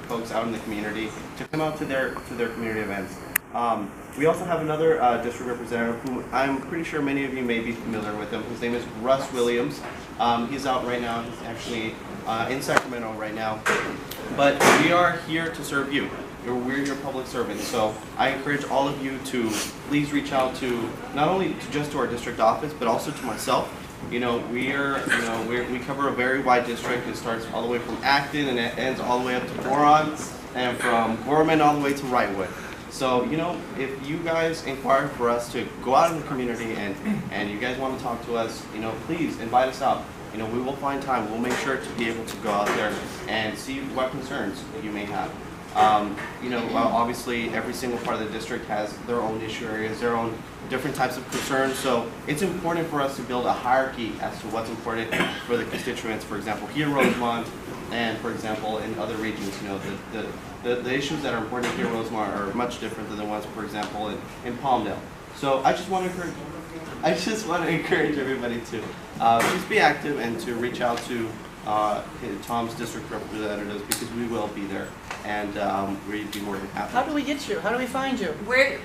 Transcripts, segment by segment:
folks out in the community to come out to their community events. We also have another district representative who I'm pretty sure many of you may be familiar with him. His name is Russ Williams. He's out right now. He's actually in Sacramento right now. But we are here to serve you. We're your public servants. So I encourage all of you to please reach out to not only just to our district office, but also to myself. We cover a very wide district. It starts all the way from Acton and it ends all the way up to Boron, and from Gorman all the way to Wrightwood. So, if you guys inquire for us to go out in the community and you guys want to talk to us, please invite us out. We will find time. We'll make sure to be able to go out there and see what concerns you may have. Obviously every single part of the district has their own issue areas, their own different types of concerns. So it's important for us to build a hierarchy as to what's important for the constituents. For example, here in Rosemont, and for example in other regions, the issues that are important here in Rosemont are much different than the ones, for example, in Palmdale. So I just want to encourage everybody to just be active and to reach out to Tom's district representatives, because we will be there, and we'd be more than happy. How do we get you? How do we find you?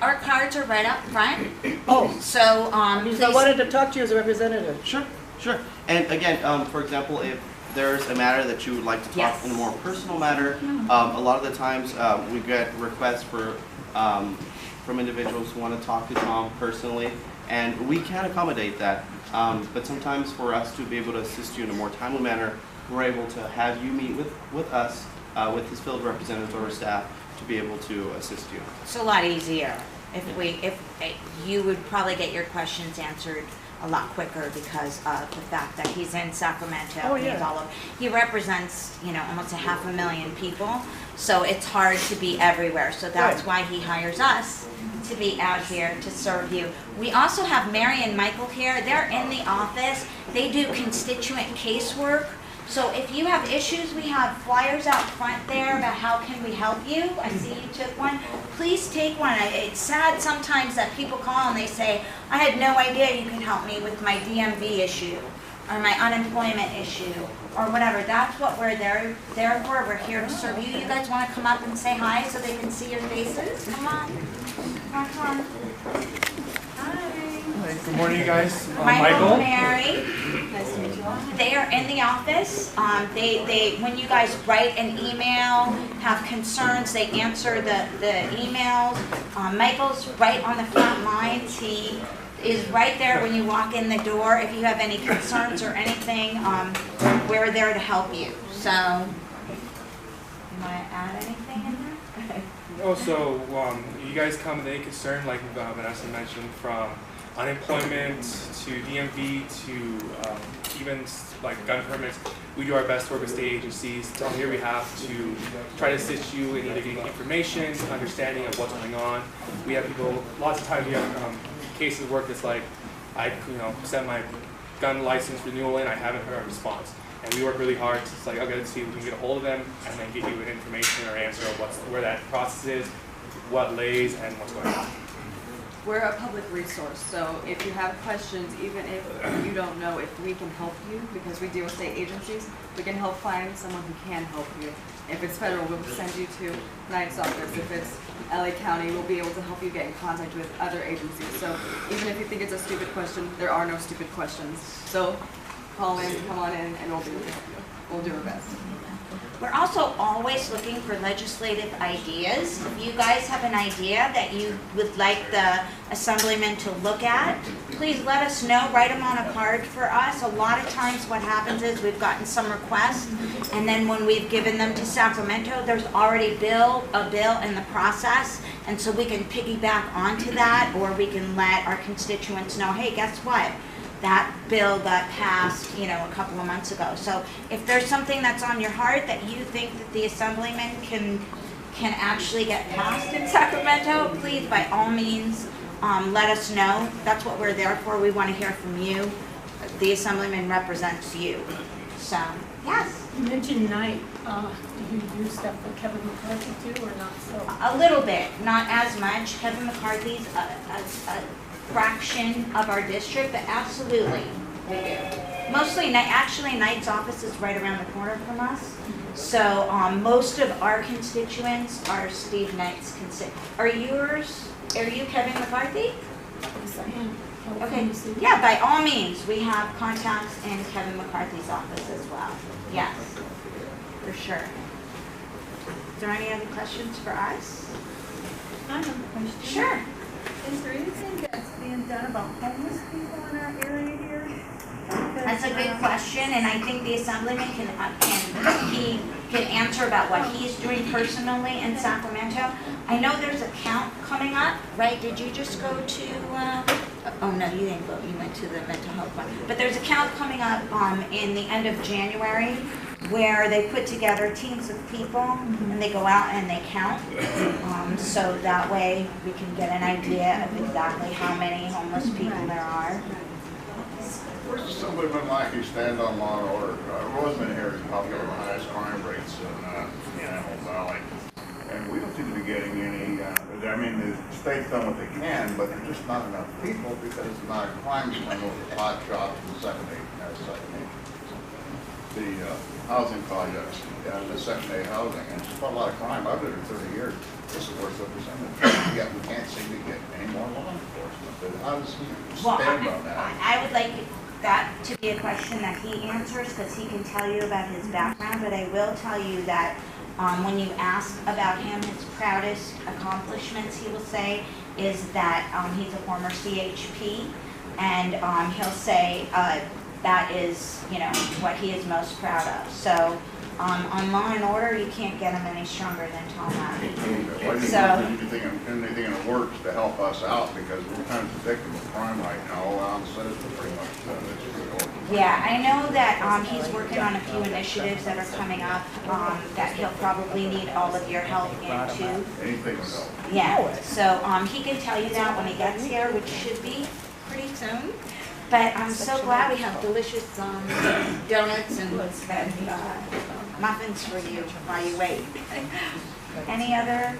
Our cards are right up front. Oh, so because I wanted to talk to you as a representative. Sure. And again, for example, if there's a matter that you would like to talk in a more personal matter, a lot of the times we get requests from individuals who want to talk to Tom personally, and we can accommodate that. But sometimes for us to be able to assist you in a more timely manner, we're able to have you meet with us, with his field representatives or staff, to be able to assist you. It's a lot easier. If you would probably get your questions answered a lot quicker because of the fact that he's in Sacramento. Oh, yeah. He's all over. He represents, almost 500,000 people, so it's hard to be everywhere. So that's why he hires us to be out here to serve you. We also have Mary and Michael here. They're in the office. They do constituent casework. So if you have issues, we have flyers out front there about how can we help you. I see you took one. Please take one. It's sad sometimes that people call and they say, I had no idea you could help me with my DMV issue or my unemployment issue or whatever. That's what we're there for. We're here to serve you. You guys want to come up and say hi so they can see your faces? Come on. Come on. Hi. Good morning, you guys. Michael and Mary. Nice to meet you all. They are in the office. When you guys write an email, have concerns, they answer the emails. Michael's right on the front lines. He is right there when you walk in the door. If you have any concerns or anything, we're there to help you. So, you want to add anything in there? Also, you guys come with any concern, like Vanessa mentioned, from unemployment to DMV to even like gun permits. We do our best to work with state agencies. So here we have to try to assist you in either getting information, understanding of what's going on. We have people, lots of times we have cases work that's like, I sent my gun license renewal in, I haven't heard a response. And we work really hard to like, okay, let's see if we can get a hold of them and then get you an information or answer of where that process is, what lays, and what's going on. We're a public resource, so if you have questions, even if you don't know if we can help you, because we deal with state agencies, we can help find someone who can help you. If it's federal, we'll send you to Knight's office. If it's LA County, we'll be able to help you get in contact with other agencies. So even if you think it's a stupid question, there are no stupid questions. So call in, come on in, and we'll be able to help you. We'll do our best. We're also always looking for legislative ideas. If you guys have an idea that you would like the Assemblyman to look at, please let us know. Write them on a card for us. A lot of times what happens is we've gotten some requests, and then when we've given them to Sacramento, there's already a bill in the process, and so we can piggyback onto that, or we can let our constituents know, hey, guess what? That bill got passed, a couple of months ago. So if there's something that's on your heart that you think that the Assemblyman can actually get passed in Sacramento, please, by all means, let us know. That's what we're there for. We want to hear from you. The Assemblyman represents you. So, yes. You mentioned Knight. Do you do stuff for Kevin McCarthy too, or not so? A little bit, not as much. Kevin McCarthy's a fraction of our district, but absolutely we do. Mostly, actually, Knight's office is right around the corner from us, So, most of our constituents are Steve Knight's Are you Kevin McCarthy? Yes, I am. Okay, Can you see? yeah, by all means, we have contacts in Kevin McCarthy's office as well. Yes, for sure. Is there any other questions for us? I have a question. Sure. Is there anything that's being done about homeless people in our area here? That's a good question, and I think the Assemblyman he can answer about what he's doing personally in Sacramento. I know there's a count coming up, right? Did you just go to, oh no, you didn't go, you went to the mental health one. But there's a count coming up in the end of January where they put together teams of people and they go out and they count. So that way we can get an idea of exactly how many homeless people there are. Where's Assemblyman Lackey stand on law and order? Roseman here is probably one of the highest crime rates in Hummel Valley. And we don't seem to be getting any, I mean, the state's done what they can, but there's just not enough people because the amount of crime is going over the pot shops and the housing projects and the Section 8 housing. And it's just a lot of crime. I've lived here 30 years. This is worse than percentage. Yet we can't seem to get any more law enforcement. But how does he stand on that? I would like that to be a question that he answers because he can tell you about his background, but I will tell you that when you ask about him, his proudest accomplishments, he will say, is that he's a former CHP, and he'll say that is, you know, what he is most proud of. So on Law and Order, you can't get him any stronger than Tom Lackey. Why do you think anything in the works to help us out? Because we're kind of victim of crime right now. All around the city, pretty much. Yeah, I know that he's working on a few initiatives that are coming up that he'll probably need all of your help in too. Anything will help. Yeah, so he can tell you that when he gets here, which should be pretty soon. But I'm so glad we have delicious donuts and muffins for you while you wait. Any other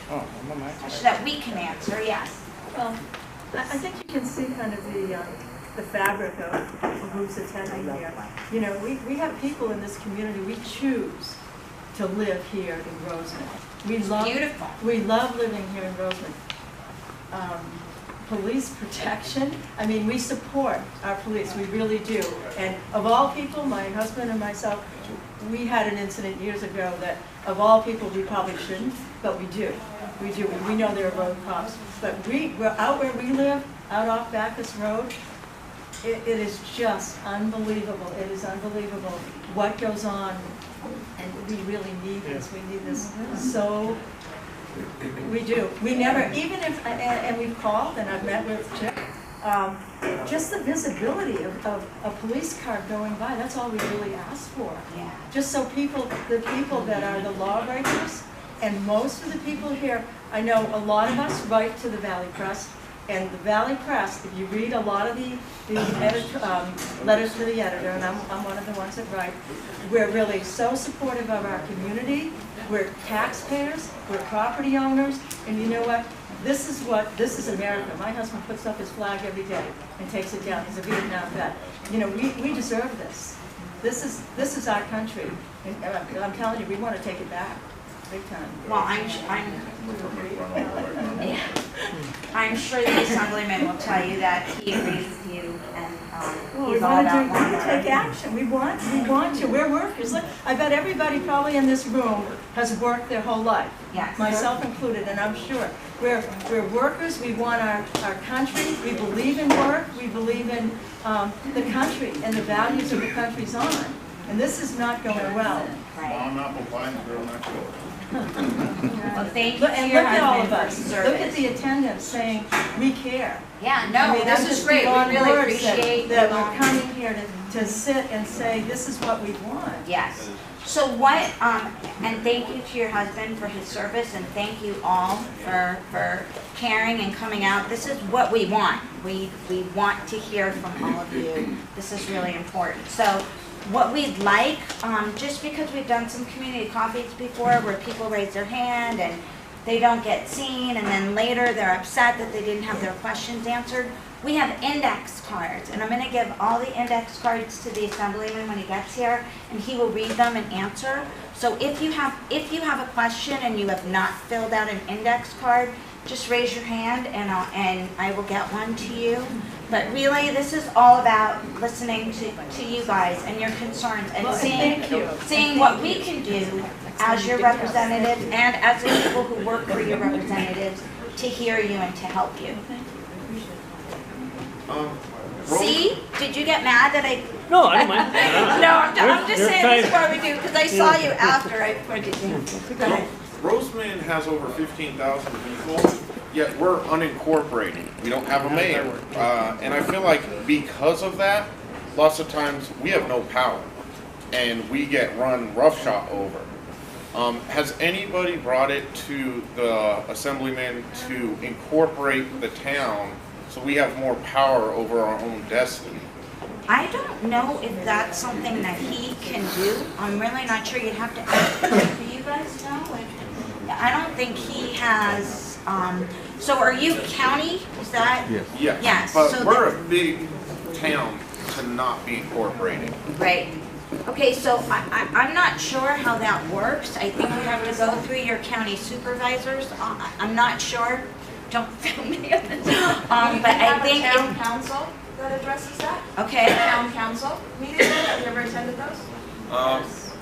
questions that we can answer? Yes. Well, I think you can see kind of the fabric of who's attending here. You know, we have people in this community, we choose to live here in Roseman. Beautiful. We love living here in Roseman. Police protection, I mean, we support our police, we really do. And of all people, my husband and myself, we had an incident years ago that of all people we probably shouldn't, but we do. We do. We know there are road cops. But we're out where we live, out off Bacchus Road, it is just unbelievable. It is unbelievable what goes on. And we really need this. We need this so. We do. We never, even if, and we've called and I've met with Chip, just the visibility of a police car going by, that's all we really ask for. Yeah. Just so the people that are the lawbreakers, and most of the people here, I know a lot of us write to the Valley Press, and the Valley Press, if you read a lot of the letters to the editor, and I'm one of the ones that write, we're really so supportive of our community. We're taxpayers, we're property owners, and you know what? This is America. My husband puts up his flag every day and takes it down. He's a Vietnam vet. You know, we deserve this. This is our country. And I'm telling you, we want to take it back. Big time. Well, I'm sure the Assemblyman will tell you that he agrees with you and he's all about law and order. Take action. We want to. We're workers. Look, I bet everybody probably in this room has worked their whole life. Yes. Myself included, and I'm sure. We're workers. We want our country. We believe in work. We believe in the country and the values of the country's on. And this is not going well. Mom, apple pine's real next door. Well, thank you And to your look at all husband of for us. his Look at service. the attendance saying, we care. Yeah, no, I mean, this I'm is just great. beyond We really words appreciate that you. we're coming here to sit and say, this is what we want. Yes. So what, and thank you to your husband for his service, and thank you all for caring and coming out. This is what we want. We want to hear from all of you. This is really important. So what we'd like, just because we've done some community coffees before where people raise their hand and they don't get seen, and then later they're upset that they didn't have their questions answered, We have index cards, and I'm gonna give all the index cards to the Assemblyman when he gets here, and he will read them and answer. So if you have a question and you have not filled out an index card, just raise your hand and I will get one to you. But really, this is all about listening to you guys and your concerns and seeing what we can do as your representatives and as the people who work for your representatives to hear you and to help you. See? Did you get mad that I... No, I don't mind. No, I'm just saying this is what we do, because I saw you after I pointed you. Go ahead. Roseman has over 15,000 people, yet we're unincorporated. We don't have a mayor. And I feel like because of that, lots of times we have no power and we get run roughshod over. Has anybody brought it to the Assemblyman to incorporate the town so we have more power over our own destiny? I don't know if that's something that he can do. I'm really not sure. You'd have to ask. Do you guys know? I don't think he has. So are you county? Is that? Yes. Yes. But So we're a big town to not be incorporated. right. Okay, so I'm not sure how that works. I think we have to go through your county supervisors. I'm not sure. Don't film me. But I think town council that addresses that. Okay. Town council meetings. Have you ever attended those?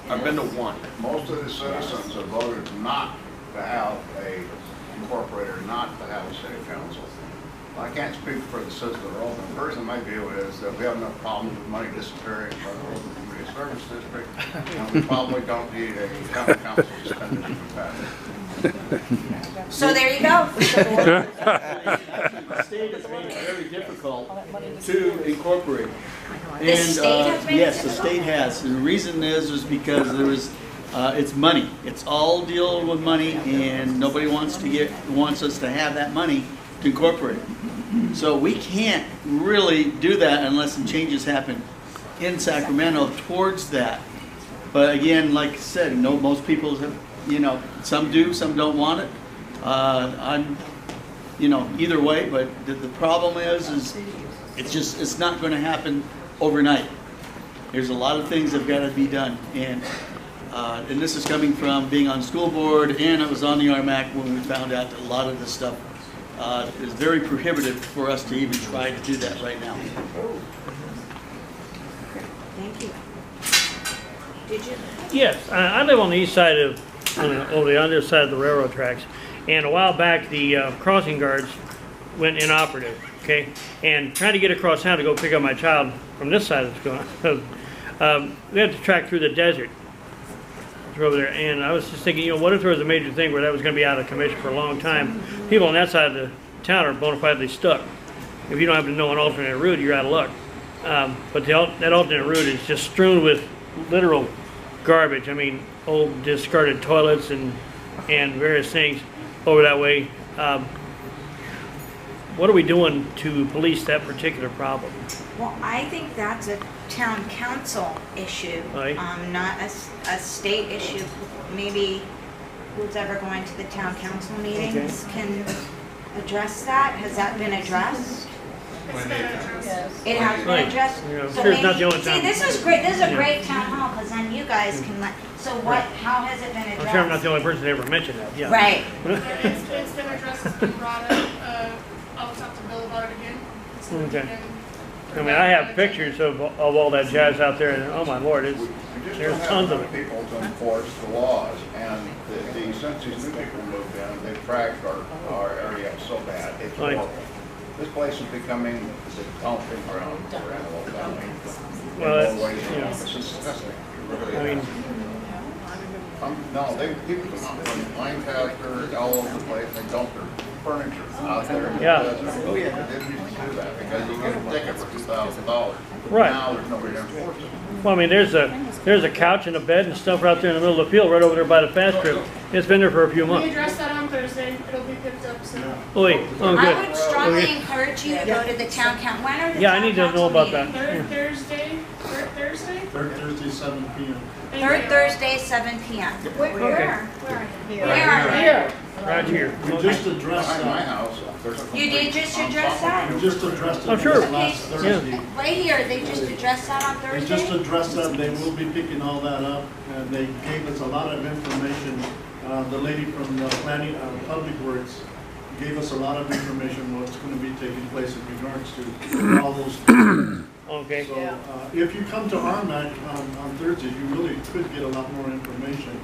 I've been to one. Most of the citizens have voted not to have a incorporator, not to have a city council. I can't speak for the citizens of Roseman. Personally, my view is that we have enough problems with money disappearing from the Roseman Community Service District, and we probably don't need a town council to spend it in capacity. so. There you go. The state has made it very difficult to incorporate. The state has made it yes, the difficult? state has. And the reason is because there was, it's money. It's all dealing with money, and nobody wants us to have that money to incorporate. So we can't really do that unless some changes happen in Sacramento towards that. But again, like I said, most people have, some do, some don't want it. I'm, either way, but the problem is it's not going to happen overnight. There's a lot of things that have got to be done, and this is coming from being on school board, and I was on the RMAC when we found out that a lot of this stuff is very prohibitive for us to even try to do that right now. Thank you. Did you? Yes, I live on the east side on the other side of the railroad tracks, and a while back the crossing guards went inoperative. Okay, and trying to get across town to go pick up my child from this side of the school, we had to track through the desert. Over there, and I was just thinking, what if there was a major thing where that was going to be out of commission for a long time? People on that side of the town are bona fidely stuck. If you don't happen to know an alternate route, you're out of luck. But that alternate route is just strewn with literal garbage. I mean, old discarded toilets and various things over that way. What are we doing to police that particular problem? Well, I think that's a town council issue, Right. not a state issue. Maybe who's ever going to the town council meetings can address that. Has that been addressed? It has been Right. addressed. Yeah, So sure it's not maybe- the only town. See, this is great. This is a great town hall because then you guys can let. So what? How has it been I'm addressed? sure I'm not the only person that ever mentioned that. Yeah. Right. It's been addressed, it's been brought up. I'll talk to Bill about it again. Okay. I mean, I have pictures of all that jazz out there, and oh my lord, We just there's don't have tons of enough it. people to enforce the laws, and since these new people moved in, they've trashed our area up so bad, it's Right. horrible. This place is becoming the dumping ground for Antelope Valley. Well, In that's- more ways than yeah. one. It's disgusting. It really I mean, is. No, people come up from Lancaster, all over the place, they dump their furniture out there. in the Yeah. desert. They didn't used to do that because you get a ticket for $2,000. Right. Now there's nobody to enforce it. well, I mean, there's a couch and a bed and stuff out there in the middle of the field, right over there by the fast trip. It's been there for a few We months. addressed that on Thursday. It'll be picked up soon. Oh, wait. Oh, I good. would strongly Okay. encourage you to go to the town council. When are the Yeah, I town need to know council about that. meetings? Third Thursday? 7 p.m. Third Thursday, 7 p.m. Where? Okay. Where are you? Right here. Right here. We just addressed Behind my house, there's a You complaint did just on address top of that? it. Just addressed Oh, it sure. last Thursday. Right here, they just addressed that on They just Thursday? addressed that, they will be picking all that up, and they gave us a lot of information. The lady from the planning, Public Works, gave us a lot of information what's gonna be taking place in regards to all those. Okay. So, if you come to RMAC on Thursday, you really could get a lot more information.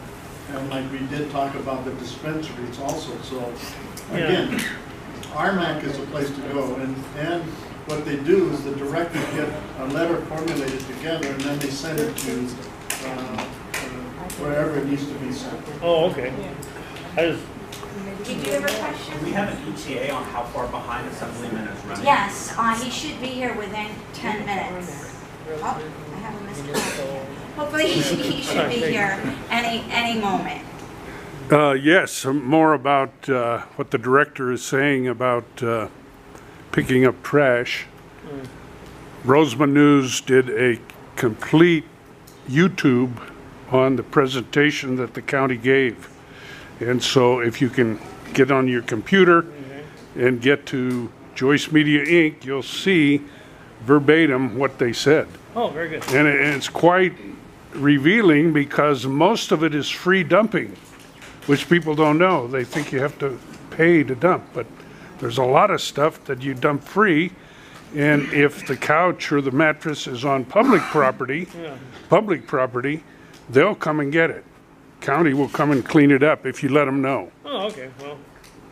And like we did talk about the dispensaries also, so again, RMAC is a place to go. And what they do is the directors get a letter formulated together and then they send it to wherever it needs to be sent. Oh, okay. I just, Did you have a question? Do we have an ETA on how far behind Assemblyman is running? Yes, he should be here within 10 minutes. Oh, I have a missed call. Hopefully he should be here any moment. Yes, more about what the director is saying about picking up trash. Roseman News did a complete YouTube on the presentation that the county gave. And so if you can get on your computer and get to Joyce Media Inc., you'll see verbatim what they said. oh, very good. And it's quite revealing because most of it is free dumping, which people don't know. They think you have to pay to dump, but there's a lot of stuff that you dump free. And if the couch or the mattress is on public property, they'll come and get it. County will come and clean it up if you let them know. Oh, okay, well,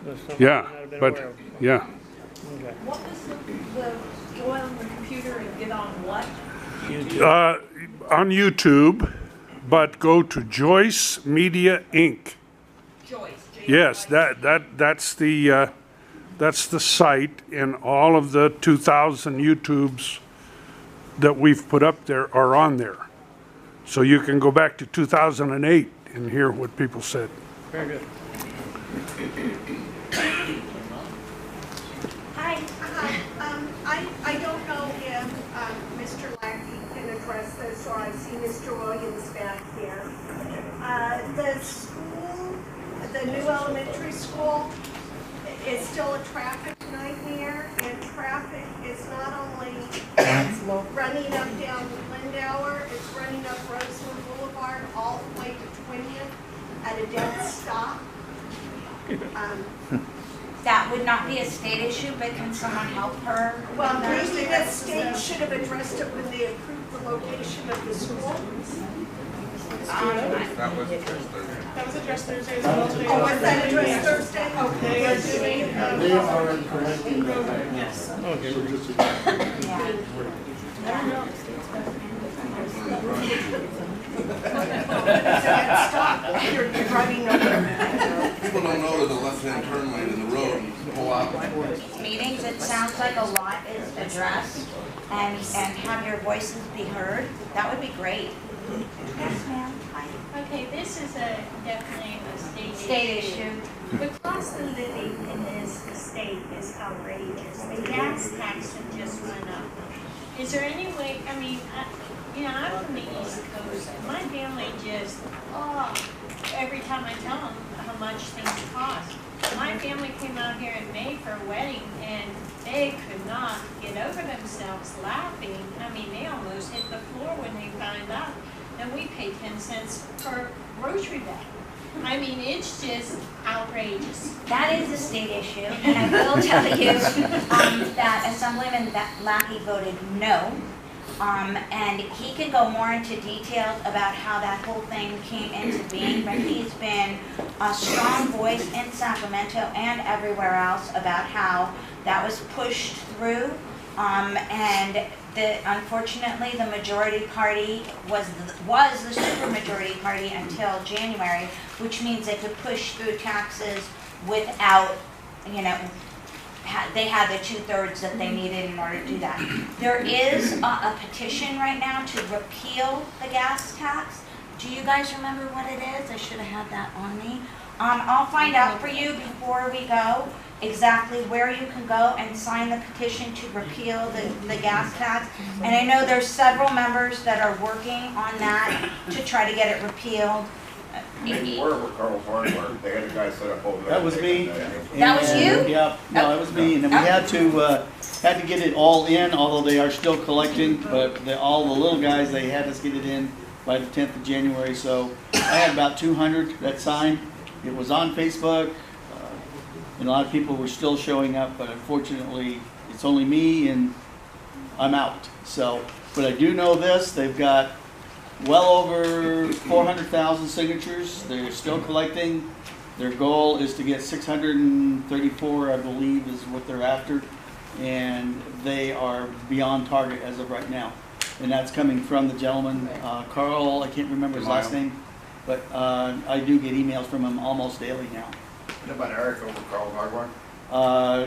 that's something Yeah, I might have been but, aware of. yeah. Okay. What was the, go on the computer and get on what? On YouTube, but go to Joyce Media Inc. Joyce. Yes, that's the site, and all of the 2,000 YouTubes that we've put up there are on there. So you can go back to 2008 and hear what people said. Very good. Hi. I don't know if Mr. Lackey can address this, or I see Mr. Williams back here. The school, the new elementary school, is still a traffic nightmare, and traffic is not only running up down Lindauer, it's running up Roseland Boulevard all the way to 20th at a dead stop. That would not be a state issue, but can someone help her? Well, maybe the state should have addressed it when they approved the location of the school. That was addressed Thursday. That was addressed Thursday. Oh, was that addressed Thursday? Okay. They are correcting that. Yes. Okay. So just You're driving over. People don't know there's a left-hand turn lane in the road, pull out. Meetings, it sounds like a lot is addressed, and have your voices be heard. That would be great. Yes, ma'am. Hi. Okay, this is definitely a State issue. The cost of living in this state is outrageous. The gas tax had just went up. Is there any way, I mean, I'm from the East Coast, and my family just, every time I tell them how much things cost. My family came out here in May for a wedding, and they could not get over themselves laughing. I mean, they almost hit the floor when they found out that we pay 10 cents per grocery bag. I mean, it's just outrageous. That is a state issue, and I will tell you that Assemblyman Lackey voted no. And he can go more into details about how that whole thing came into being, but he's been a strong voice in Sacramento and everywhere else about how that was pushed through. And unfortunately, the majority party was the supermajority party until January, which means they could push through taxes without, they had the 2/3 that they needed in order to do that. There is a petition right now to repeal the gas tax. Do you guys remember what it is? I should have had that on me. I'll find out for you before we go exactly where you can go and sign the petition to repeal the gas tax. And I know there's several members that are working on that to try to get it repealed. They were with Carl's Hardware. They had a guy set up over there. That was me. That was you? Yeah, no, that was me, and then we had to get it all in, although they are still collecting, but all the little guys, they had us get it in by the 10th of January, so I had about 200 that signed. It was on Facebook, and a lot of people were still showing up, but unfortunately, it's only me and I'm out. So, but I do know this, they've got well over 400,000 signatures. They're still collecting. Their goal is to get 634, I believe, is what they're after. And they are beyond target as of right now. And that's coming from the gentleman, Carl, I can't remember his last name, but I do get emails from him almost daily now. What about Eric over Carl's Hardware?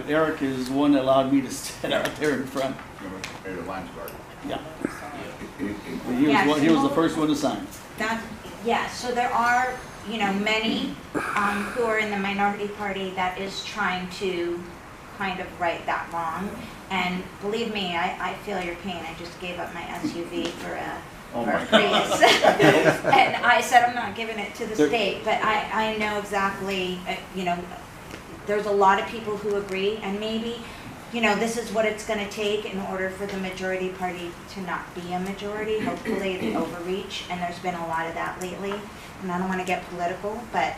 Eric is the one that allowed me to sit out there in front. Maybe the Lions Guard. Yeah. He was the first one to sign. So there are, many who are in the minority party that is trying to kind of right that wrong. And believe me, I feel your pain. I just gave up my SUV for a Prius. And I said I'm not giving it to the state, but I know exactly, there's a lot of people who agree, and maybe this is what it's going to take in order for the majority party to not be a majority. Hopefully the overreach, and there's been a lot of that lately. And I don't want to get political, but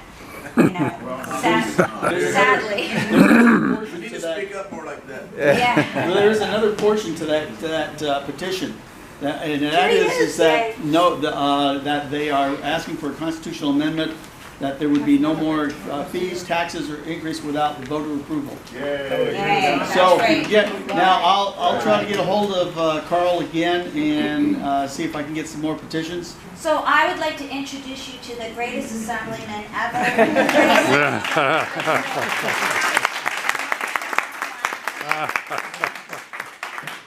sadly. We need to speak up more like that. Yeah. Well, there's another portion to that petition, and that is that that they are asking for a constitutional amendment that there would be no more fees, taxes, or increase without voter approval. Yay, So great. now I'll try to get a hold of Carl again and see if I can get some more petitions. So I would like to introduce you to the greatest assemblyman ever.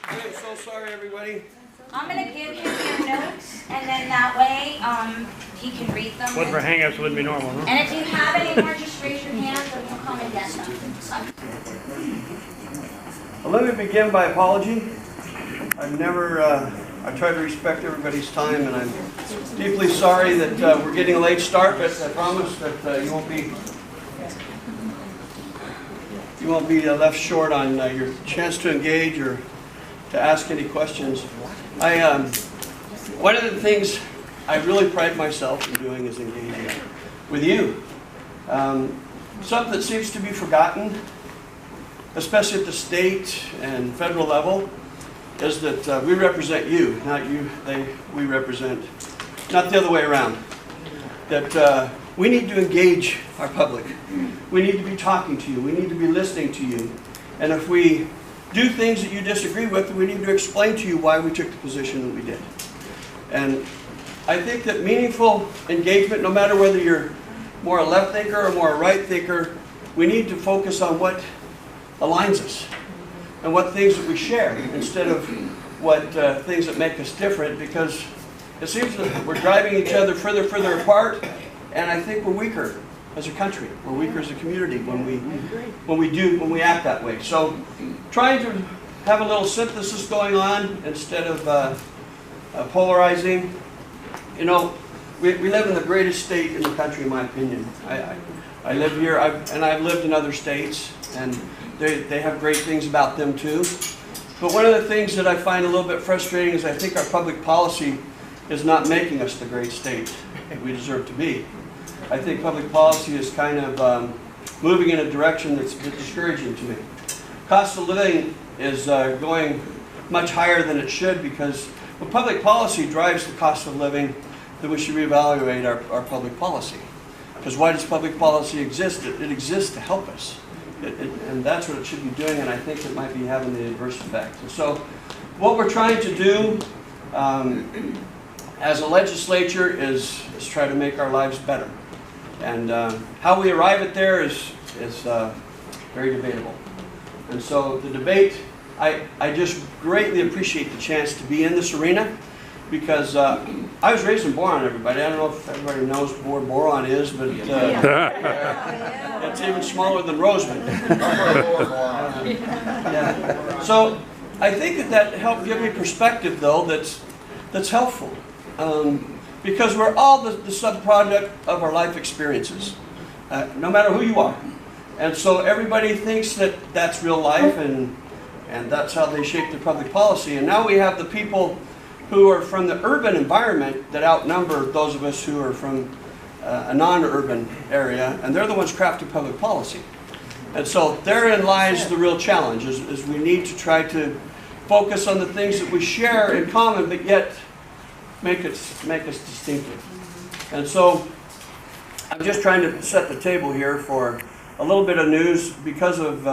I'm so sorry, everybody. I'm going to give him your notes, and then that way he can read them. Whatever hang-ups wouldn't be normal, huh? And if you have any more, just raise your hands and we'll come and get them. Well, let me begin by apology. I try to respect everybody's time, and I'm deeply sorry that we're getting a late start, but I promise that you won't be left short on your chance to engage or to ask any questions. One of the things I really pride myself in doing is engaging with you. Something that seems to be forgotten, especially at the state and federal level, is that we represent you, not you, we represent, not the other way around. That we need to engage our public. We need to be talking to you. We need to be listening to you. And if we do things that you disagree with, we need to explain to you why we took the position that we did. And I think that meaningful engagement, no matter whether you're more a left thinker or more a right thinker, we need to focus on what aligns us and what things that we share instead of what things that make us different, because it seems that we're driving each other further apart, and I think we're weaker as a country. We're weaker as a community when we act that way. So trying to have a little synthesis going on instead of polarizing. We live in the greatest state in the country, in my opinion. I live here, and I've lived in other states, and they have great things about them too. But one of the things that I find a little bit frustrating is I think our public policy is not making us the great state that we deserve to be. I think public policy is kind of moving in a direction that's a bit discouraging to me. Cost of living is going much higher than it should, because when public policy drives the cost of living, then we should reevaluate our public policy. Because why does public policy exist? It exists to help us. And that's what it should be doing, and I think it might be having the adverse effect. And so what we're trying to do as a legislature is try to make our lives better. And how we arrive at there is very debatable. And so the debate, I just greatly appreciate the chance to be in this arena, because I was raised in Boron, everybody. I don't know if everybody knows where Boron is, but it's even smaller than Roseman. Yeah. So I think that helped give me perspective, though, that's helpful. because we're all the sub-product of our life experiences, no matter who you are. And so everybody thinks that that's real life, and that's how they shape their public policy. And now we have the people who are from the urban environment that outnumber those of us who are from a non-urban area, and they're the ones crafting public policy. And so therein lies the real challenge, is we need to try to focus on the things that we share in common, but yet make us distinctive. And so I'm just trying to set the table here for a little bit of news. Because of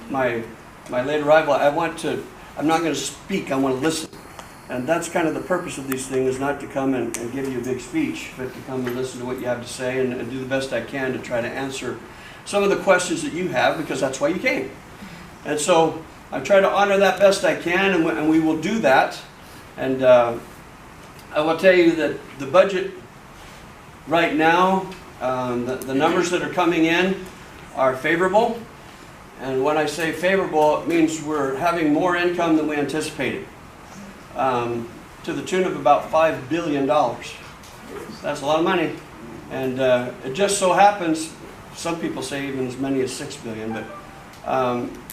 my late arrival, I'm not going to speak, I want to listen. And that's kind of the purpose of these things, not to come and give you a big speech, but to come and listen to what you have to say and do the best I can to try to answer some of the questions that you have, because that's why you came. And so I try to honor that best I can, and we will do that. And I will tell you that the budget right now, the numbers that are coming in are favorable. And when I say favorable, it means we're having more income than we anticipated, to the tune of about $5 billion. That's a lot of money. And it just so happens, some people say even as many as $6 billion, but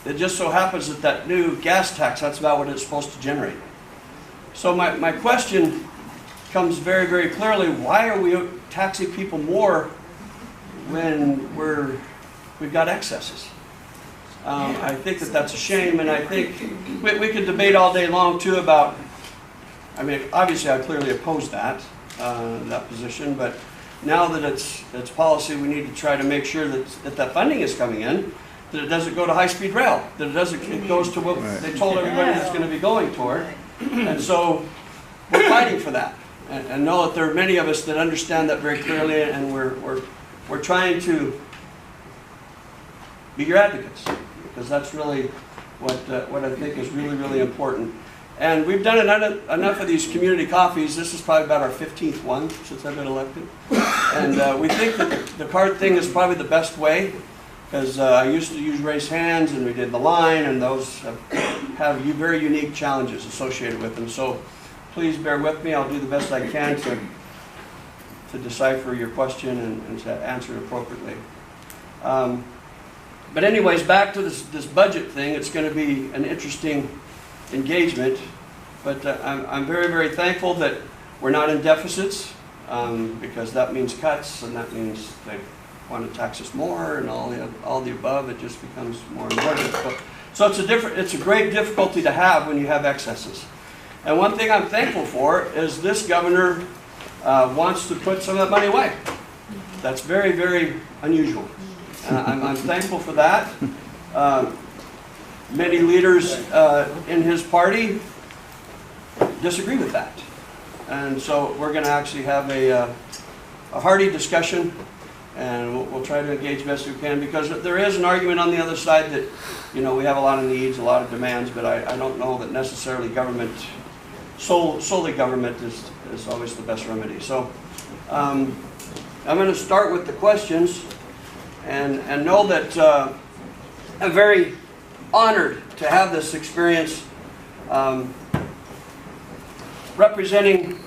it just so happens that that new gas tax, that's about what it's supposed to generate. So my question comes very, very clearly: why are we taxing people more when we've got excesses? I think that's a shame, and I think we could debate all day long too about, I mean, obviously I clearly oppose that position, but now that it's policy, we need to try to make sure that that funding is coming in, that it doesn't go to high-speed rail, that it goes to what they told everybody it's going to be going toward. And so we're fighting for that, and know that there are many of us that understand that very clearly, and we're trying to be your advocates, because that's really what I think is really, really important. And we've done enough of these community coffees. This is probably about our 15th one since I've been elected. And we think that the card thing is probably the best way, because I used to use raised hands, and we did the line, and those have very unique challenges associated with them. So please bear with me. I'll do the best I can to decipher your question and to answer it appropriately. But anyways, back to this budget thing. It's going to be an interesting engagement, but I'm very, very thankful that we're not in deficits, because that means cuts, and that means they want to tax us more, and all the above. It just becomes more and more difficult. So it's a great difficulty to have when you have excesses. And one thing I'm thankful for is this governor wants to put some of that money away. That's very, very unusual. I'm thankful for that. Many leaders in his party disagree with that. And so we're going to actually have a hearty discussion, and we'll try to engage best we can, because there is an argument on the other side that, you know, we have a lot of needs, a lot of demands, but I don't know that necessarily government, solely government is always the best remedy. So I'm going to start with the questions, and know that I'm very honored to have this experience representing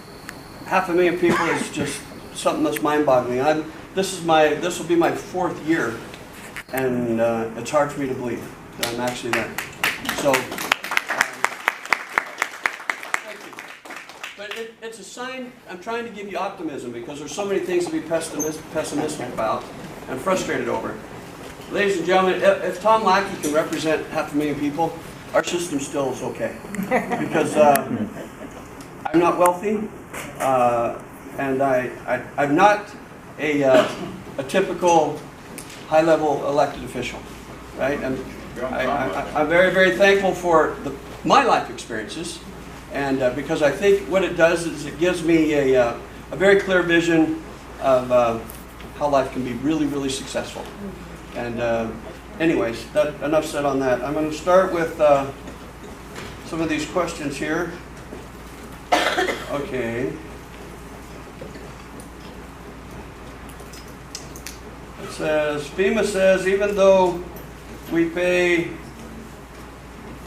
500,000 people. Is just something that's mind-boggling. This will be my 4th year, and it's hard for me to believe that I'm actually there. So, thank you. But it's a sign. I'm trying to give you optimism, because there's so many things to be pessimistic about and frustrated over. Ladies and gentlemen, if Tom Lackey can represent 500,000 people, our system still is okay. Because I'm not wealthy, and I'm not a typical high-level elected official, right? I'm very, very thankful for my life experiences, and because I think what it does is it gives me a very clear vision of how life can be really, really successful. And anyways, enough said on that. I'm going to start with some of these questions here. Okay. It says, FEMA says, even though we pay a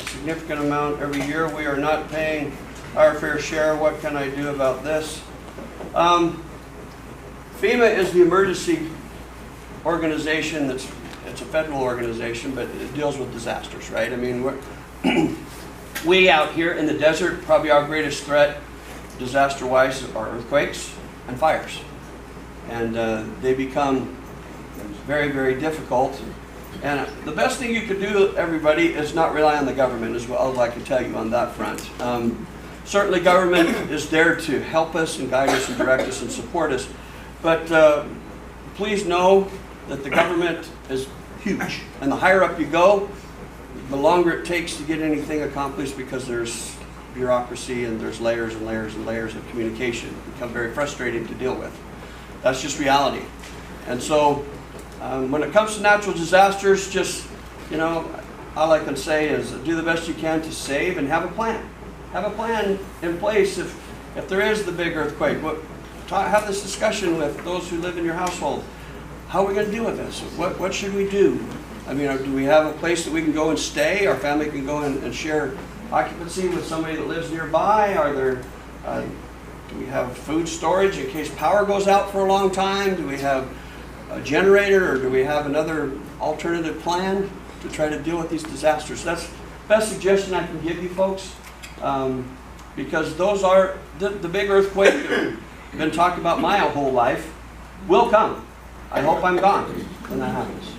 significant amount every year, we are not paying our fair share. What can I do about this? FEMA is the emergency organization it's a federal organization, but it deals with disasters, right? I mean, we out here in the desert, probably our greatest threat, disaster-wise, are earthquakes and fires. And they become very, very difficult. And the best thing you could do, everybody, is not rely on the government, as well as I can tell you on that front. Certainly government is there to help us and guide us and direct us and support us. But please know that the government is huge. And the higher up you go, the longer it takes to get anything accomplished, because there's bureaucracy and there's layers and layers and layers of communication. It becomes very frustrating to deal with. That's just reality. And so when it comes to natural disasters, just, you know, all I can say is do the best you can to save and have a plan. Have a plan in place if there is the big earthquake. Have this discussion with those who live in your household. How are we going to deal with this? What should we do? I mean, do we have a place that we can go and stay? Our family can go and share occupancy with somebody that lives nearby? Are there, do we have food storage in case power goes out for a long time? Do we have a generator, or do we have another alternative plan to try to deal with these disasters? That's the best suggestion I can give you folks, because those are the big earthquake that I've been talking about my whole life will come. I hope I'm gone when that happens,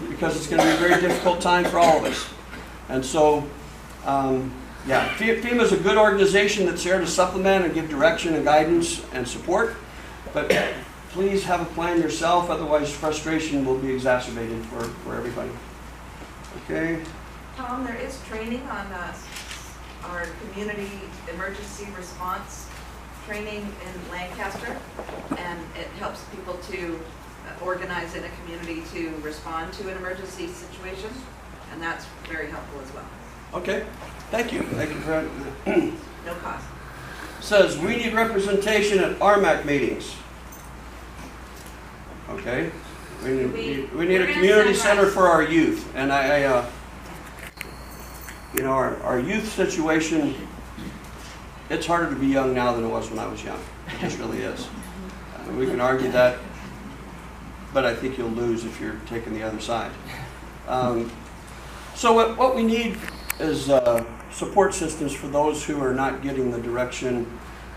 because it's going to be a very difficult time for all of us. And so, yeah, FEMA is a good organization that's there to supplement and give direction and guidance and support, but please have a plan yourself, otherwise frustration will be exacerbated for everybody. Okay? Tom, there is training on our community emergency response training in Lancaster, and it helps people to organize in a community to respond to an emergency situation, and that's very helpful as well. Okay, thank you. Thank you for no cost. Says we need representation at RMAC meetings. Okay, we need a community center for our youth, and you know, our youth situation. It's harder to be young now than it was when I was young. It just really is. We can argue that, but I think you'll lose if you're taking the other side. So what we need is support systems for those who are not getting the direction,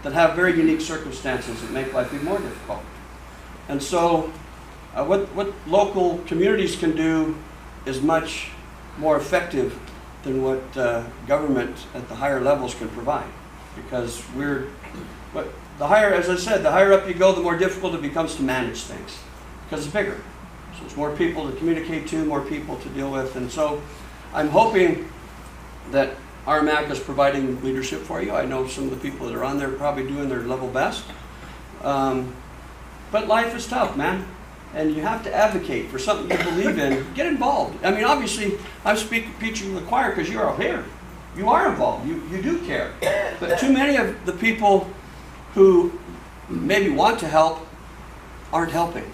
that have very unique circumstances that make life even more difficult. And so what local communities can do is much more effective than what government at the higher levels can provide. Because the higher, as I said, the higher up you go, the more difficult it becomes to manage things, because it's bigger. So it's more people to communicate to, more people to deal with. And so I'm hoping that RMAC is providing leadership for you. I know some of the people that are on there are probably doing their level best. But life is tough, man. And you have to advocate for something you believe in. Get involved. I mean, obviously, I'm preaching to the choir because you're out here. You are involved. You do care. But too many of the people who maybe want to help aren't helping.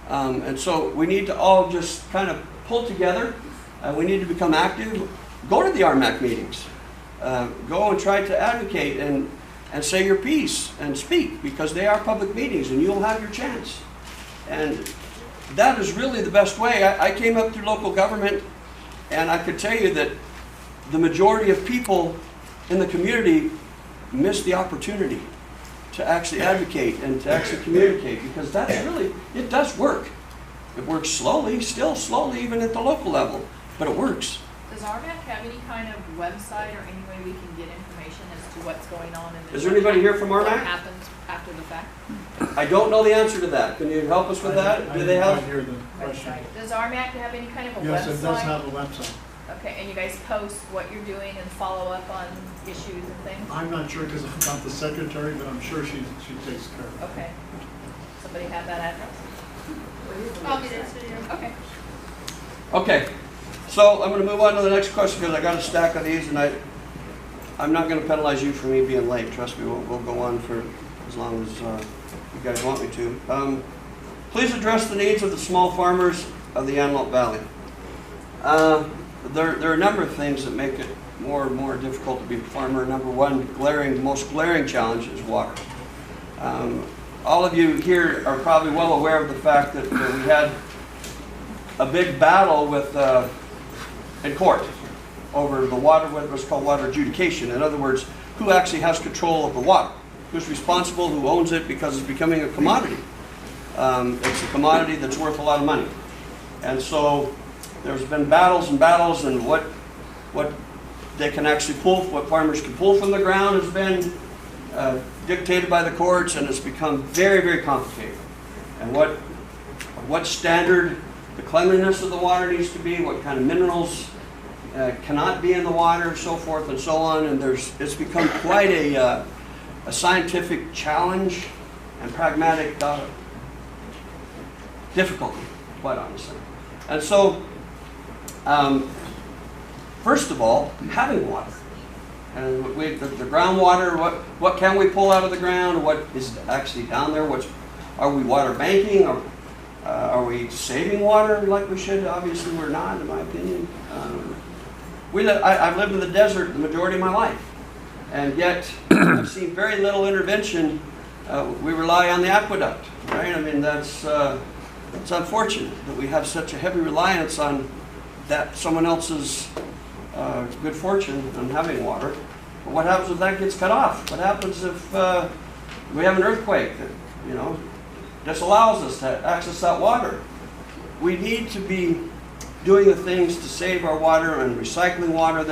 And so we need to all just kind of pull together. We need to become active. Go to the RMAC meetings. Go and try to advocate and say your piece and speak, because they are public meetings and you'll have your chance. And that is really the best way. I came up through local government, and I could tell you that the majority of people in the community miss the opportunity to actually advocate and to actually communicate, because that's really, it does work. It works slowly, still slowly, even at the local level, but it works. Does RMAC have any kind of website or any way we can get information as to what's going on in the Is there anybody here from RMAC? What happens after the fact? I don't know the answer to that. Can you help us with that? Do they have? hear the question. Does RMAC have any kind of a website? Yes, it does have a website. Okay, and you guys post what you're doing and follow up on issues and things? I'm not sure because I'm not the secretary, but I'm sure she takes care of it. Okay. Somebody have that address? I'll get it. Okay. Okay. So I'm going to move on to the next question, because I got a stack of these, and I'm not going to penalize you for me being late. Trust me, we'll go on for as long as you guys want me to. Please address the needs of the small farmers of the Antelope Valley. There are a number of things that make it more and more difficult to be a farmer. Number one, the most glaring challenge is water. all of you here are probably well aware of the fact that we had a big battle with in court over the water, what was called water adjudication. In other words, who actually has control of the water, who's responsible, who owns it, because it's becoming a commodity. It's a commodity that's worth a lot of money. And so there's been battles and battles, and what they can actually pull, what farmers can pull from the ground has been dictated by the courts, and it's become very, very complicated. And what standard the cleanliness of the water needs to be, what kind of minerals cannot be in the water, so forth and so on. And it's become quite a scientific challenge and pragmatic difficulty, quite honestly. And so, first of all, having water. And the groundwater, what can we pull out of the ground? What is actually down there? Are we water banking? Are we saving water like we should? Obviously we're not, in my opinion. I've lived in the desert the majority of my life, and yet I've seen very little intervention. We rely on the aqueduct, right? I mean, it's unfortunate that we have such a heavy reliance on that someone else's good fortune on having water. But what happens if that gets cut off? What happens if we have an earthquake that, you know, disallows us to access that water? We need to be doing the things to save our water and recycling water.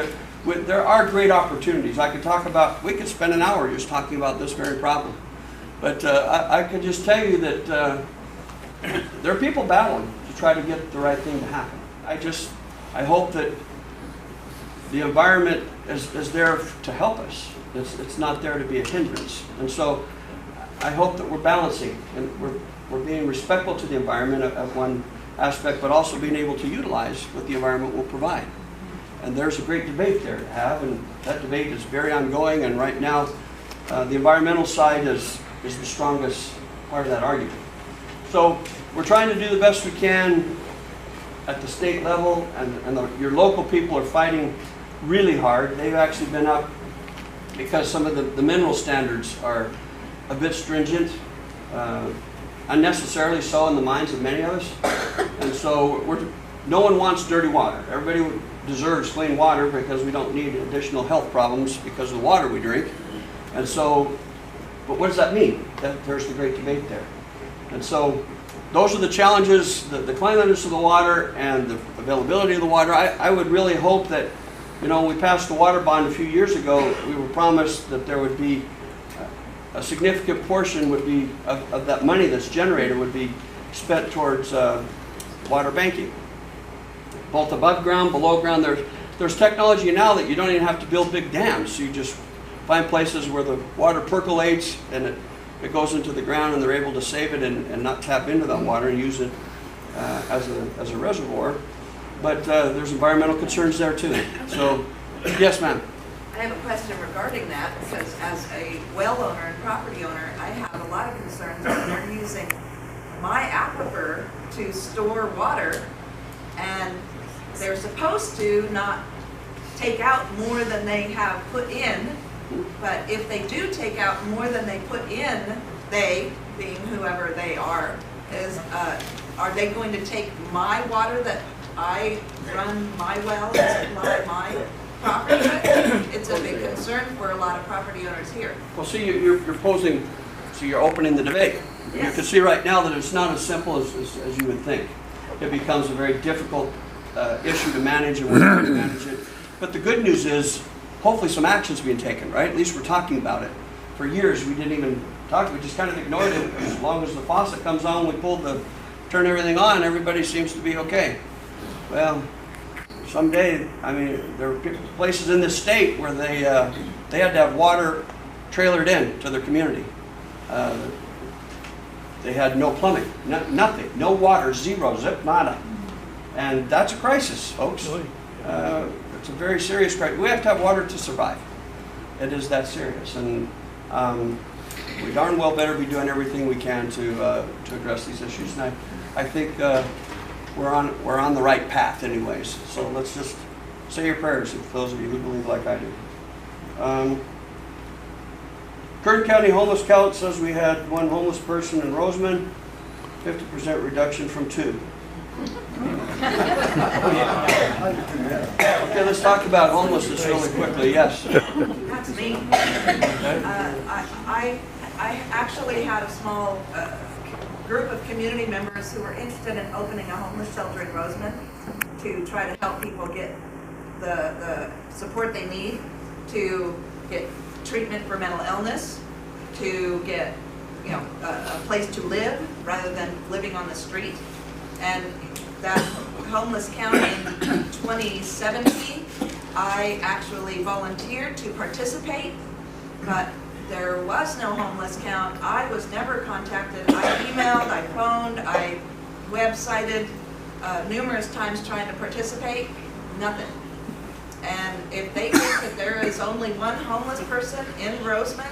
There are great opportunities. We could spend an hour just talking about this very problem. But I can just tell you that there are people battling to try to get the right thing to happen. I hope that the environment is there to help us. It's not there to be a hindrance. And so I hope that we're balancing, and we're being respectful to the environment at one aspect, but also being able to utilize what the environment will provide. And there's a great debate there to have, and that debate is very ongoing, and right now the environmental side is the strongest part of that argument. So we're trying to do the best we can at the state level, and your local people are fighting really hard. They've actually been up because some of the mineral standards are a bit stringent, unnecessarily so in the minds of many of us. And so no one wants dirty water. Everybody deserves clean water because we don't need additional health problems because of the water we drink. And so, but what does that mean? There's the great debate there. And so those are the challenges, the cleanliness of the water and the availability of the water. I would really hope that, you know, when we passed the water bond a few years ago, we were promised that there would be a significant portion of that money that's generated would be spent towards water banking, both above ground, below ground. There's technology now that you don't even have to build big dams. You just find places where the water percolates and it goes into the ground, and they're able to save it and not tap into that water and use it as a reservoir. But there's environmental concerns there too. So, yes, ma'am. I have a question regarding that, because as a well owner and property owner, I have a lot of concerns when they're using my aquifer to store water, and they're supposed to not take out more than they have put in. But if they do take out more than they put in, they, being whoever they are they going to take my water that I run my well and supply my property with? It's a big concern for a lot of property owners here. Well, see, you're posing, so you're opening the debate. Yes. You can see right now that it's not as simple as you would think. It becomes a very difficult issue to manage, and we're trying to manage it. But the good news is, hopefully some action's being taken, right? At least we're talking about it. For years, we didn't even talk. We just kind of ignored it. As long as the faucet comes on, we turn everything on, everybody seems to be okay. Well, someday, I mean, there are places in this state where they had to have water trailered in to their community. They had no plumbing, nothing, no water, zero, zip, nada. And that's a crisis, folks. It's a very serious crisis. We have to have water to survive. It is that serious. And we darn well better be doing everything we can to address these issues. And I think we're on the right path anyways. So let's just say your prayers, if those of you who believe like I do. Kern County homeless count says we had 1 homeless person in Roseman, 50% reduction from 2. Okay, let's talk about homelessness really quickly. Yes. That's me. I actually had a small group of community members who were interested in opening a homeless shelter in Roseman to try to help people get the support they need to get treatment for mental illness, to get a place to live rather than living on the street. And that homeless count in 2017, I actually volunteered to participate, but there was no homeless count. I was never contacted. I emailed, I phoned, I websited numerous times trying to participate, nothing. And if they think that there is only 1 homeless person in Roseman,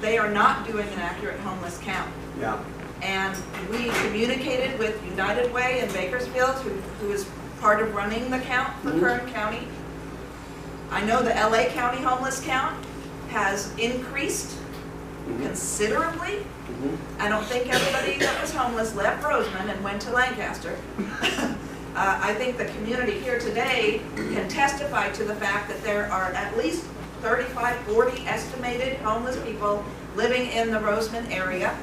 they are not doing an accurate homeless count. Yeah. And we communicated with United Way in Bakersfield, who is part of running the count for Kern County. I know the LA County homeless count has increased considerably. I don't think everybody that was homeless left Roseman and went to Lancaster. I think the community here today can testify to the fact that there are at least 35, 40 estimated homeless people living in the Roseman area.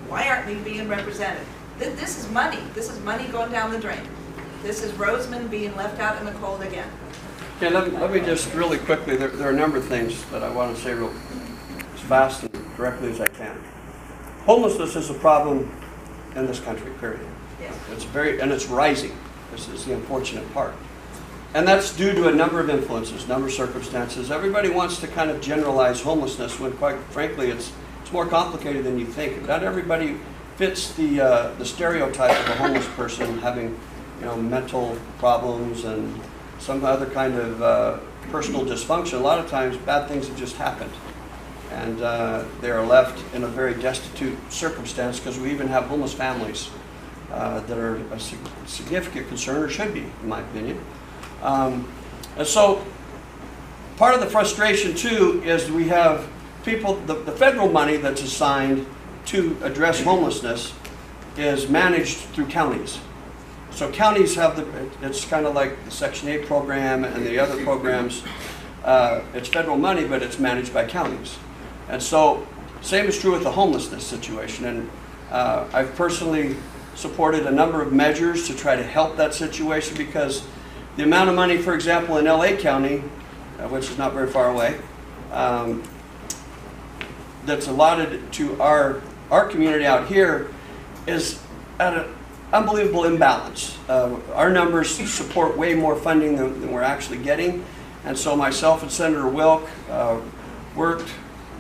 Why aren't we being represented? This is money. This is money going down the drain. This is Roseman being left out in the cold again. Okay, let me just really quickly, there are a number of things that I want to say real as fast and directly as I can. Homelessness is a problem in this country, period. Yes. It's rising. This is the unfortunate part. And that's due to a number of influences, number of circumstances. Everybody wants to kind of generalize homelessness when, quite frankly, it's more complicated than you think. Not everybody fits the stereotype of a homeless person having, mental problems and some other kind of personal dysfunction. A lot of times, bad things have just happened, and they are left in a very destitute circumstance, because we even have homeless families that are a significant concern, or should be, in my opinion. And so, part of the frustration too is we have people, the federal money that's assigned to address homelessness is managed through counties. So counties have it's kind of like the Section 8 program and the other programs. It's federal money, but it's managed by counties. And so, same is true with the homelessness situation. And I've personally supported a number of measures to try to help that situation, because the amount of money, for example, in LA County, which is not very far away, that's allotted to our community out here is at an unbelievable imbalance. Our numbers support way more funding than we're actually getting. And so myself and Senator Wilk worked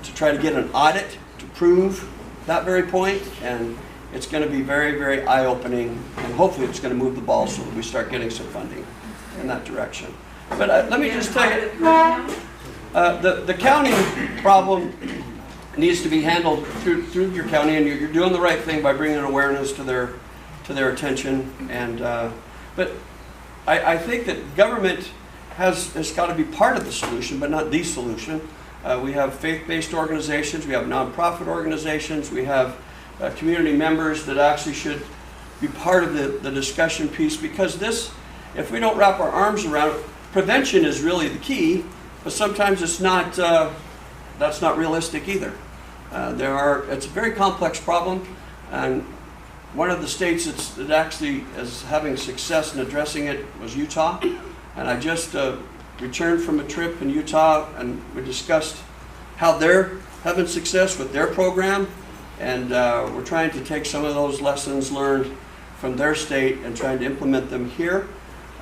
to try to get an audit to prove that very point. And it's going to be very, very eye-opening. And hopefully it's going to move the ball so that we start getting some funding in that direction. But let me just tell you, the county problem needs to be handled through your county, and you're doing the right thing by bringing awareness to their attention. And but I think that government has got to be part of the solution, but not the solution. We have faith-based organizations, we have nonprofit organizations, we have community members that actually should be part of the discussion piece, because if we don't wrap our arms around it, prevention is really the key, but sometimes it's not. That's not realistic either. It's a very complex problem, and one of the states that actually is having success in addressing it was Utah. And I just returned from a trip in Utah, and we discussed how they're having success with their program, and we're trying to take some of those lessons learned from their state and trying to implement them here.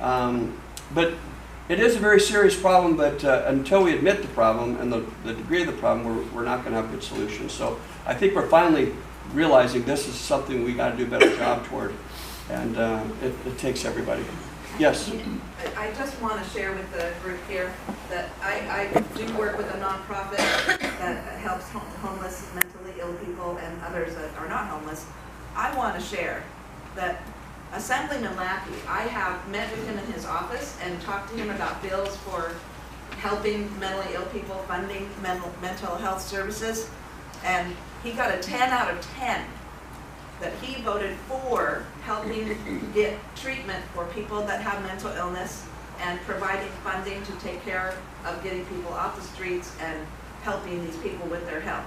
But it is a very serious problem, but until we admit the problem and the degree of the problem, we're not going to have good solutions. So I think we're finally realizing this is something we got to do a better job toward, and it takes everybody. Yes? I just want to share with the group here that I do work with a nonprofit that helps homeless, mentally ill people and others that are not homeless. I want to share that Assemblyman Lackey, I have met with him in his office and talked to him about bills for helping mentally ill people, funding mental health services. And he got a 10 out of 10 that he voted for helping get treatment for people that have mental illness and providing funding to take care of getting people off the streets and helping these people with their health.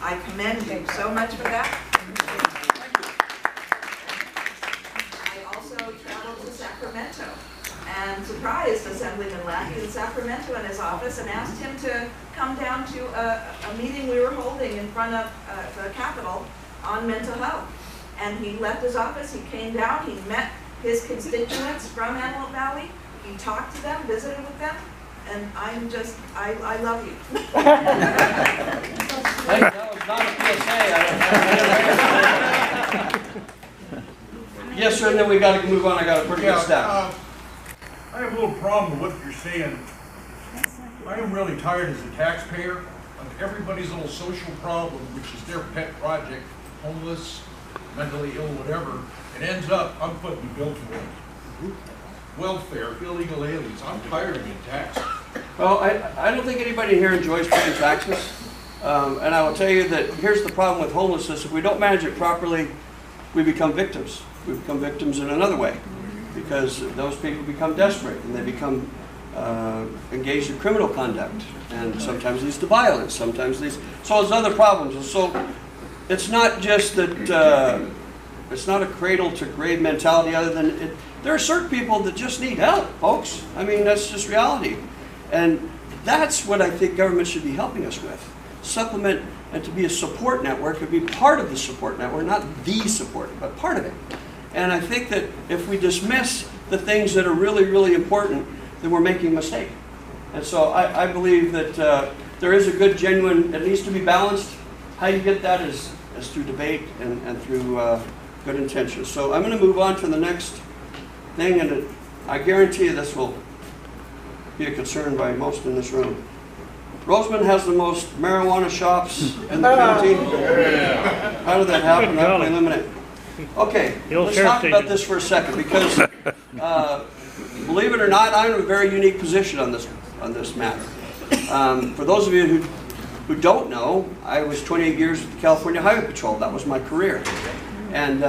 I commend you so much for that. I also traveled to Sacramento and surprised Assemblyman Lackey in Sacramento in his office and asked him to come down to a meeting we were holding in front of the Capitol on mental health. And he left his office, he came down, he met his constituents from Antelope Valley, he talked to them, visited with them, and I'm just, I love you. Hey, that was not a PSA. Yes, sir, and then we got to move on. I got a pretty good staff. I have a little problem with what you're saying. I am really tired as a taxpayer of everybody's little social problem, which is their pet project, homeless, mentally ill, whatever. It ends up, I'm putting the bill for it. Welfare, illegal aliens. I'm tired of being taxed. Well, I don't think anybody here enjoys paying taxes. And I will tell you that here's the problem with homelessness. If we don't manage it properly, we become victims. We become victims in another way because those people become desperate and they become engaged in criminal conduct, and sometimes leads to violence, sometimes leads, so there's other problems. And so it's not just that, it's not a cradle to grave mentality, other than it, there are certain people that just need help, folks. I mean, that's just reality. And that's what I think government should be helping us with. Supplement and to be a support network, to be part of the support network, not the support, but part of it. And I think that if we dismiss the things that are really, really important, then we're making a mistake. And so I believe that there is a good, genuine, it needs to be balanced. How you get that is through debate and through good intentions. So I'm going to move on to the next thing, and I guarantee you this will be a concern by most in this room. Roseman has the most marijuana shops in the county. How did that happen? How can we eliminate it? Okay, let's talk about this for a second, because believe it or not, I'm in a very unique position on this matter. For those of you who don't know, I was 28 years with the California Highway Patrol. That was my career. And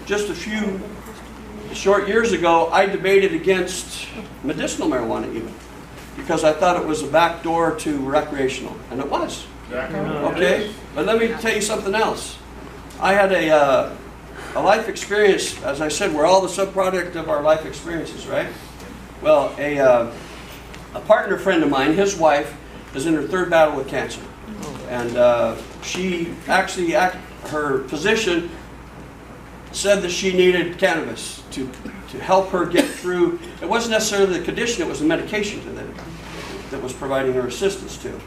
just a few short years ago, I debated against medicinal marijuana even, because I thought it was a backdoor to recreational, and it was. Okay, but let me tell you something else. I had a life experience, as I said, we're all the subproduct of our life experiences, right? Well, a partner friend of mine, his wife, is in her third battle with cancer. And she actually, her physician said that she needed cannabis to help her get through. It wasn't necessarily the condition, it was the medication that was providing her assistance to.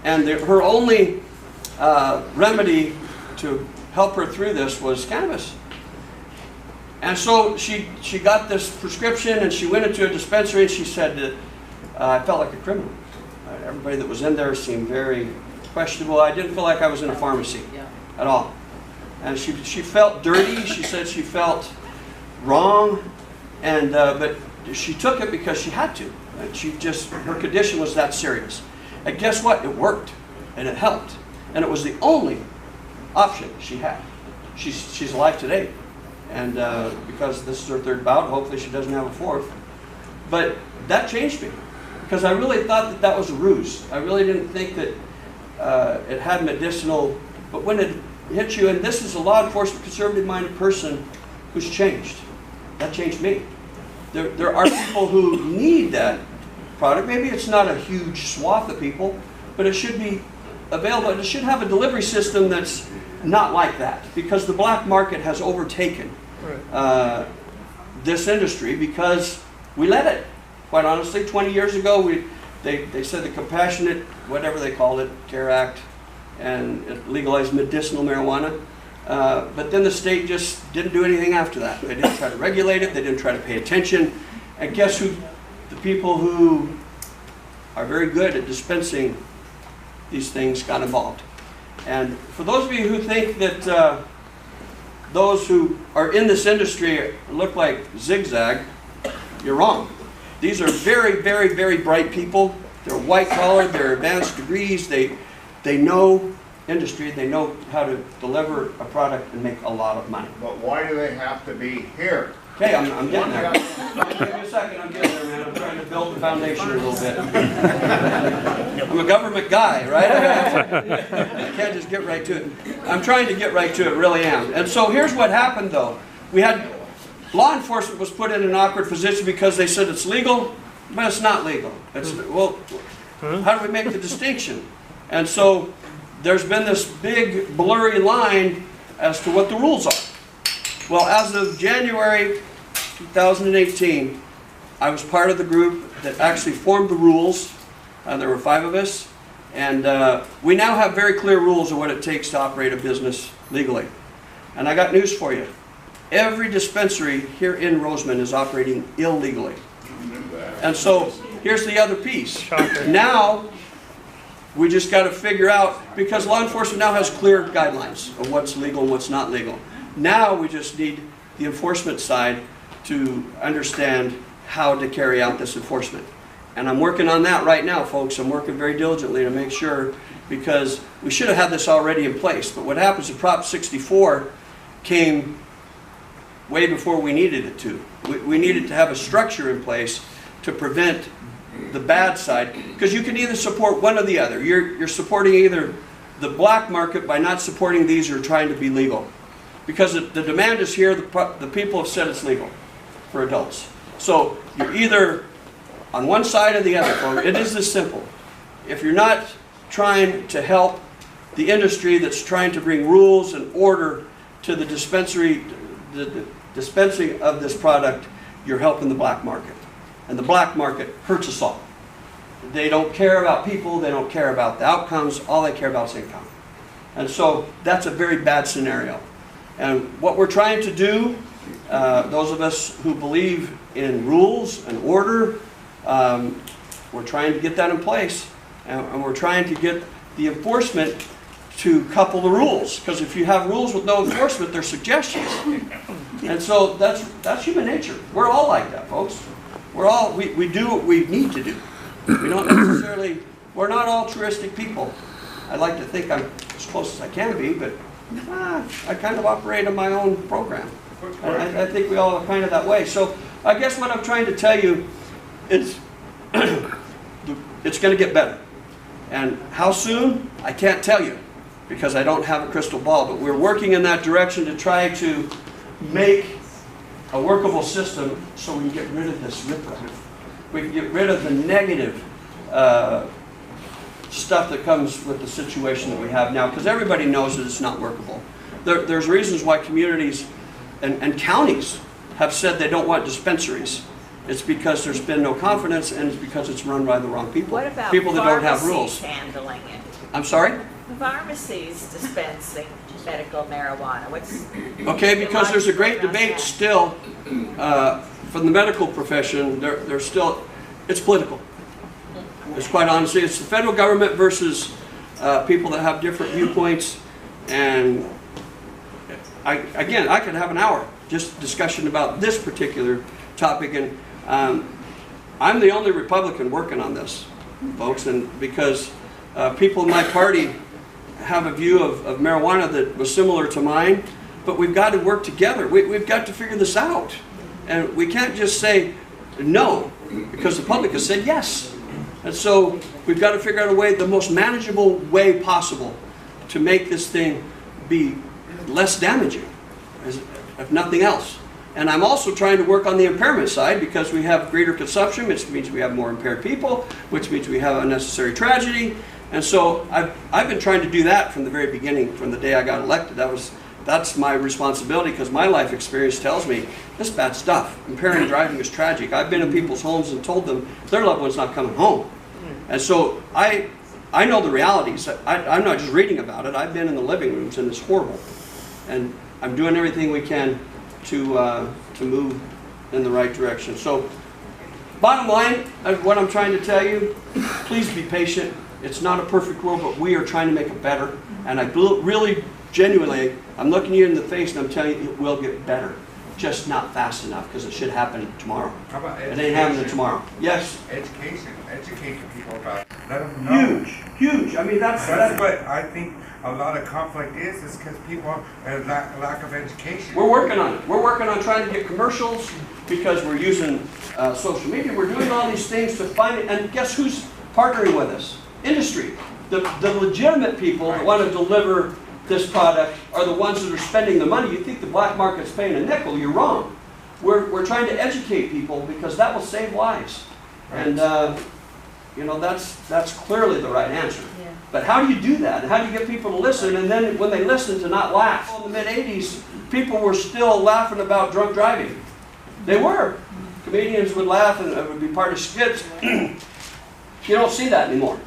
And her only remedy to help her through this was cannabis. And so she got this prescription, and she went into a dispensary, and she said that I felt like a criminal. Everybody that was in there seemed very questionable. I didn't feel like I was in a pharmacy at all. And she felt dirty. She said she felt wrong, and but she took it because she had to. Her condition was that serious. And guess what? It worked, and it helped, and it was the only option she had. She's alive today, and because this is her third bout, hopefully she doesn't have a fourth. But that changed me, because I really thought that was a ruse. I really didn't think that it had medicinal. But when it hits you, and this is a law enforcement, conservative-minded person who's changed. That changed me. There are people who need that product. Maybe it's not a huge swath of people, but it should be available. It should have a delivery system that's not like that, because the black market has overtaken this industry because we let it. Quite honestly, 20 years ago, they said the Compassionate, whatever they called it, CARE Act, and it legalized medicinal marijuana. But then the state just didn't do anything after that. They didn't try to regulate it. They didn't try to pay attention. And guess who? The people who are very good at dispensing these things got involved. And for those of you who think that those who are in this industry look like zigzag, you're wrong. These are very, very, very bright people. They're white collar, they're advanced degrees, they know industry, they know how to deliver a product and make a lot of money. But why do they have to be here? Okay, I'm getting there. Give me a second, I'm getting there, man. I'm trying to build the foundation a little bit. I'm a government guy, right? I can't just get right to it. I'm trying to get right to it, really am. And so here's what happened, though. We had law enforcement was put in an awkward position because they said it's legal, but it's not legal. It's, well, how do we make the distinction? And so there's been this big blurry line as to what the rules are. Well, as of January 2018, I was part of the group that actually formed the rules. There were 5 of us. And we now have very clear rules of what it takes to operate a business legally. And I got news for you. Every dispensary here in Roseman is operating illegally. And so here's the other piece. Now, we just got to figure out, because law enforcement now has clear guidelines of what's legal and what's not legal. Now we just need the enforcement side to understand how to carry out this enforcement. And I'm working on that right now, folks. I'm working very diligently to make sure, because we should have had this already in place. But what happens is Prop 64 came way before we needed it to. We needed to have a structure in place to prevent the bad side, because you can either support one or the other. You're supporting either the black market by not supporting these or trying to be legal. Because the demand is here, the people have said it's legal for adults. So you're either on one side or the other. It is this simple. If you're not trying to help the industry that's trying to bring rules and order to the dispensary, the dispensing of this product, you're helping the black market. And the black market hurts us all. They don't care about people, they don't care about the outcomes, all they care about is income. And so that's a very bad scenario. And what we're trying to do, those of us who believe in rules and order, we're trying to get that in place. And we're trying to get the enforcement to couple the rules. Because if you have rules with no enforcement, they're suggestions. And so that's human nature. We're all like that, folks. We do what we need to do. We don't necessarily, we're not altruistic people. I like to think I'm as close as I can be, but I kind of operate on my own program. I think we all are kind of that way. So I guess what I'm trying to tell you is it's going to get better. And how soon? I can't tell you, because I don't have a crystal ball. But we're working in that direction to try to make a workable system so we can get rid of this riprap. We can get rid of the negative stuff that comes with the situation that we have now, because everybody knows that it's not workable. There's reasons why communities and counties have said they don't want dispensaries. It's because there's been no confidence, and it's because it's run by the wrong people. What about people that don't have rules? Handling it? I'm sorry? Pharmacies dispensing medical marijuana. Okay, because there's a great debate still from the medical profession. There's still, it's political. It's quite honestly, it's the federal government versus people that have different viewpoints. And I could have an hour just discussion about this particular topic. And I'm the only Republican working on this, folks, and because people in my party have a view of marijuana that was similar to mine, but we've got to work together. We've got to figure this out. And we can't just say no, because the public has said yes. And so we've got to figure out a way, the most manageable way possible, to make this thing be less damaging, if nothing else. And I'm also trying to work on the impairment side, because we have greater consumption, which means we have more impaired people, which means we have unnecessary tragedy. And so I've been trying to do that from the very beginning, from the day I got elected. That's my responsibility, because my life experience tells me this is bad stuff. Impairing driving is tragic. I've been in people's homes and told them their loved one's not coming home. And so I know the realities. I'm not just reading about it. I've been in the living rooms, and it's horrible. And I'm doing everything we can to move in the right direction. So bottom line, what I'm trying to tell you, please be patient. It's not a perfect world, but we are trying to make it better. And I really, genuinely, I'm looking you in the face and I'm telling you it will get better. just not fast enough, because it should happen tomorrow. How about It ain't happening tomorrow. Yes? Education, educate the people about it. Let them know. Huge. I mean, that's what I think a lot of conflict is because people have lack of education. We're working on it. We're working on trying to get commercials because we're using social media. We're doing all these things to find it. And guess who's partnering with us? Industry. The legitimate people that want to deliver this product are the ones that are spending the money. You think the black market's paying a nickel, you're wrong. We're trying to educate people because that will save lives. And you know, that's clearly the right answer. Yeah. But how do you do that? How do you get people to listen? And then when they listen, to not laugh? In the mid-'80s, people were still laughing about drunk driving. They were. Comedians would laugh and it would be part of skits. You don't see that anymore.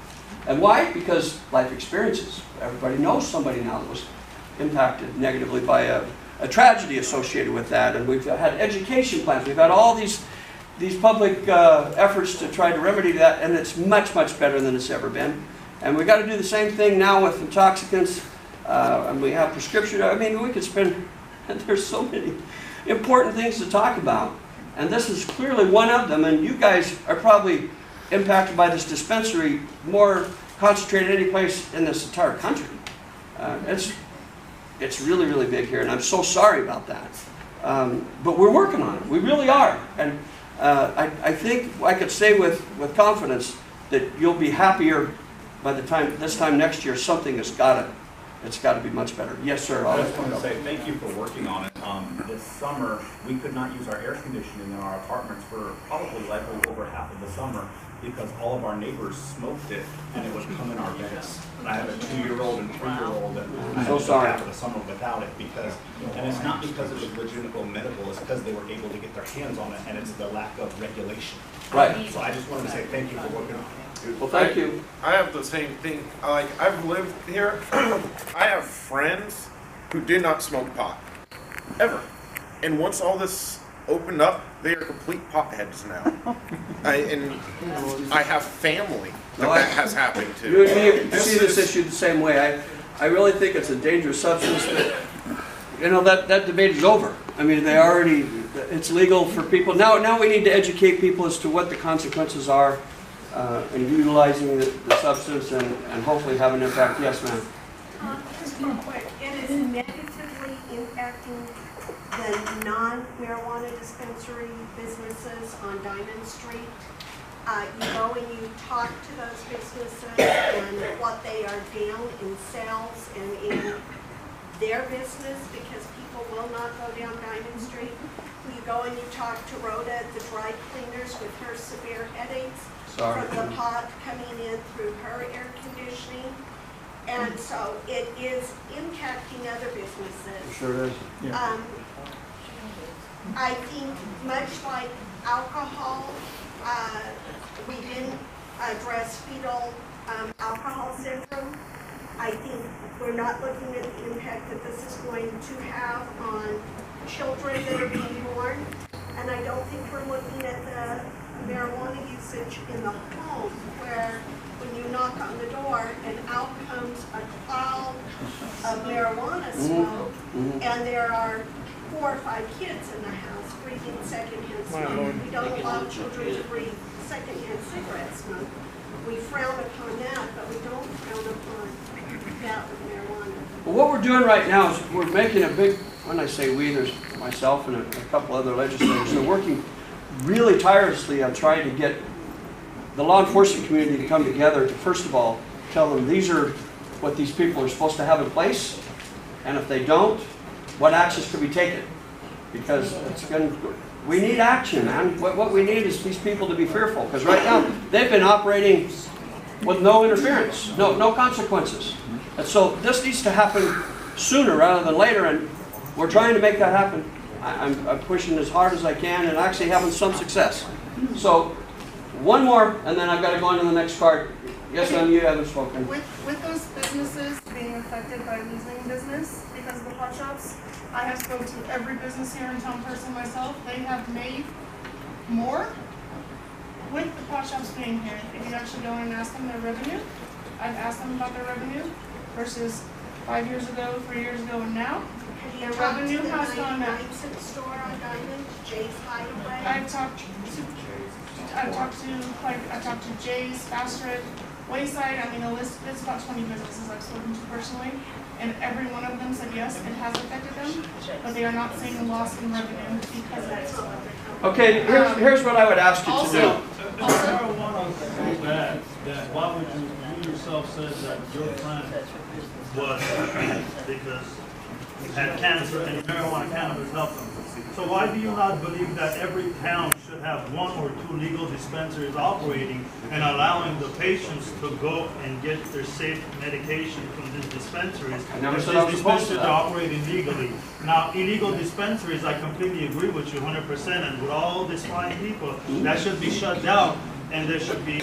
And why? Because life experiences. Everybody knows somebody now that was impacted negatively by a tragedy associated with that. And we've had education plans. We've had all these public efforts to try to remedy that, and it's much, much better than it's ever been. And we've got to do the same thing now with intoxicants, and we have prescription. I mean, we could spend, and there's so many important things to talk about. And this is clearly one of them, and you guys are probably impacted by this dispensary more concentrated any place in this entire country. It's really, really big here, and I'm so sorry about that. But we're working on it. We really are. And I think I could say with confidence that you'll be happier by the time this time next year. Something has got to be much better. Yes, sir. I just want to say thank you for working on it. This summer we could not use our air conditioning in our apartments for probably likely over half of the summer because all of our neighbors smoked it and it would come in our vents. And I have a 2-year-old and 3-year-old and I had to go half of the summer without it because, and it's not because it was legitimate or medical, it's because they were able to get their hands on it and it's the lack of regulation. Right. So I just wanted to say thank you for working on it. Well, thank you. I have the same thing. Like, I've lived here. I have friends who did not smoke pot, ever. And once all this opened up, they are complete potheads now. And I have family that has happened to. You and me see this issue the same way. I really think it's a dangerous substance, but you know, that debate is over. I mean, it's legal for people. Now we need to educate people as to what the consequences are in utilizing the substance and hopefully have an impact. Yes, ma'am. Just real quick, it is negatively impacting the non-marijuana dispensary businesses on Diamond Street. You go and you talk to those businesses and what they are down in sales and in their business because people will not go down Diamond Street. You go and you talk to Rhoda, the dry cleaners, with her severe headaches from the pot coming in through her air conditioning. And so it is impacting other businesses. Sure is. Yeah. I think much like alcohol, we didn't address fetal alcohol syndrome. I think we're not looking at the impact that this is going to have on children that are being born. And I don't think we're looking at the marijuana usage in the home where when you knock on the door and out comes a cloud of marijuana smoke and there are 4 or 5 kids in the house breathing secondhand smoke. We don't allow children to breathe secondhand cigarette smoke. We frown upon that, but we don't frown upon that with marijuana. Well, what we're doing right now is we're making a big, when I say we, there's myself and a couple other legislators, they're working really tirelessly on trying to get the law enforcement community to come together to, first of all, tell them these are what these people are supposed to have in place, and if they don't, what actions could be taken? Because we need action, man. What we need is these people to be fearful, because right now they've been operating with no interference, no consequences. And so this needs to happen sooner rather than later, and we're trying to make that happen. I'm pushing as hard as I can and actually having some success. So one more, and then I've got to go on to the next card. Yes, ma'am, you haven't spoken. With those businesses being affected by losing business because of the pot shops, I have spoken to every business here in town personally myself. They have made more with the pot shops being here. If you actually go in and ask them their revenue, I've asked them about their revenue versus 5 years ago, 3 years ago, and now. Have You The talked revenue to the has gone up. 99-cent store on Diamond, Jay's Hideaway? I've talked to Jay's, Astrid, Wayside, I mean, the list, it's about 20 businesses I've spoken to personally, and every one of them said yes, it has affected them, but they are not seeing a loss in revenue because of it. Okay, here's what I would ask you to do. That why would you yourself said that your friend was because had cancer and marijuana cannabis helped them. So why do you not believe that every town should have 1 or 2 legal dispensaries operating and allowing the patients to go and get their safe medication from these dispensaries? I never If said I these was opposed to dispensaries that. are operating legally. Now, illegal dispensaries, I completely agree with you 100%, and with all these fine people, that should be shut down, and there should be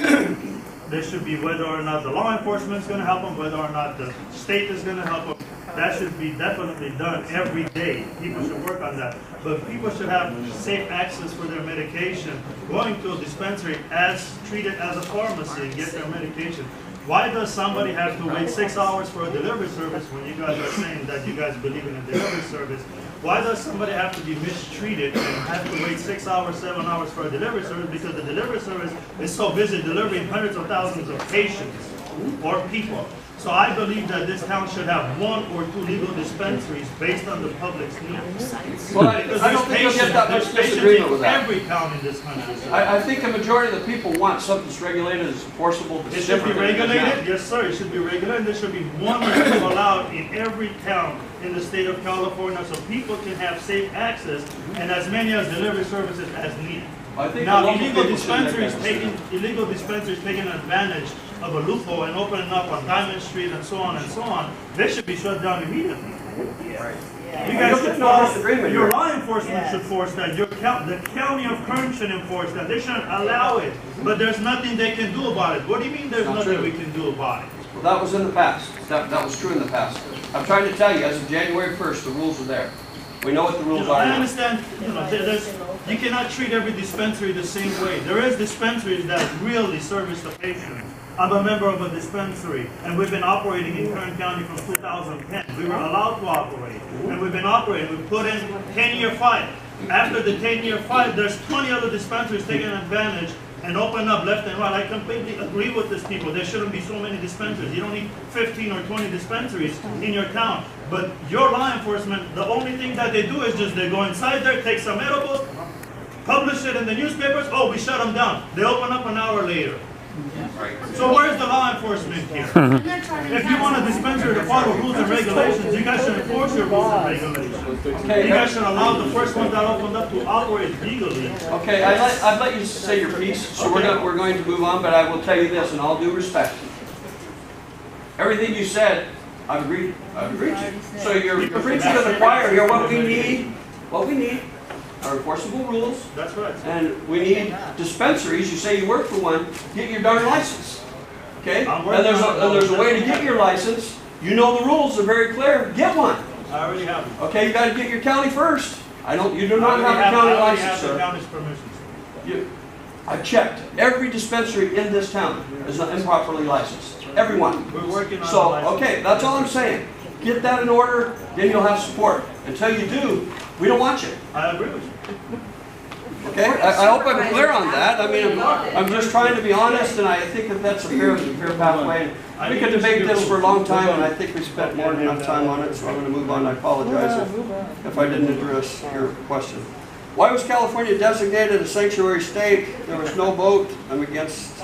whether or not the law enforcement is going to help them, whether or not the state is going to help them. That should be definitely done every day. People should work on that. But people should have safe access for their medication. Going to a dispensary as treated as a pharmacy and get their medication. Why does somebody have to wait 6 hours for a delivery service when you guys are saying that you guys believe in a delivery service? Why does somebody have to be mistreated and have to wait 6 hours, 7 hours for a delivery service? Because the delivery service is so busy delivering hundreds of thousands of patients or people. So I believe that this town should have 1 or 2 legal dispensaries based on the public's needs. Well, I don't think you'll get that much disagreement with that. Every town in this country. I think the majority of the people want something that's regulated, that's enforceable. It should be regulated, yes sir, it should be regulated. There should be 1 or 2 allowed in every town in the state of California so people can have safe access and as many as delivery services as needed. Now, illegal dispensaries taking advantage of a loophole and opening up on Diamond Street and so on, they should be shut down immediately. You guys should your law enforcement should force that. The county of Kern should enforce that. They shouldn't allow it, but there's nothing they can do about it. What do you mean there's nothing we can do about it? Well, that was in the past. That was true in the past. I'm trying to tell you, as of January 1st, the rules are there. We know what the rules are I now. understand, you cannot treat every dispensary the same way. There is dispensaries that really service the patient. I'm a member of a dispensary, and we've been operating in Kern County from 2010. We were allowed to operate, and we've been operating. We put in 10-year fight. After the 10-year fight, there's 20 other dispensaries taking advantage and open up left and right. I completely agree with these people. There shouldn't be so many dispensaries. You don't need 15 or 20 dispensaries in your town. But your law enforcement, the only thing that they do is just they go inside there, take some edibles, publish it in the newspapers, oh, we shut them down. They open up an hour later. So where's the law enforcement here? If you want a dispensary to follow rules and regulations, you guys should enforce your rules and regulations. You guys should allow the first one that opened up to operate legally. Okay, I'd let you say your piece, so we're going to move on, but I will tell you this in all due respect. Everything you said, I've agreed to. So you're preaching to the choir here. What we need are enforceable rules. That's right. And we need dispensaries. You say you work for one, get your darn license. Okay? And there's a way to get your license. You know the rules are very clear. Get one. I already have them. Okay, you got to get your county first. You do not have a county license, sir. I already have the county's permission. I've checked. Every dispensary in this town is improperly licensed. Every one. We're working on So, okay, that's all I'm saying. Get that in order, then you'll have support. Until you do, we don't want you. I agree with you. Okay, I hope I'm clear on that. I mean, I'm just trying to be honest, and I think that that's a fair pathway. We could debate this for a long time, and I think we spent more than enough time on it, so I'm going to move on. I apologize if I didn't address your question. Why was California designated a sanctuary state? There was no vote. I'm against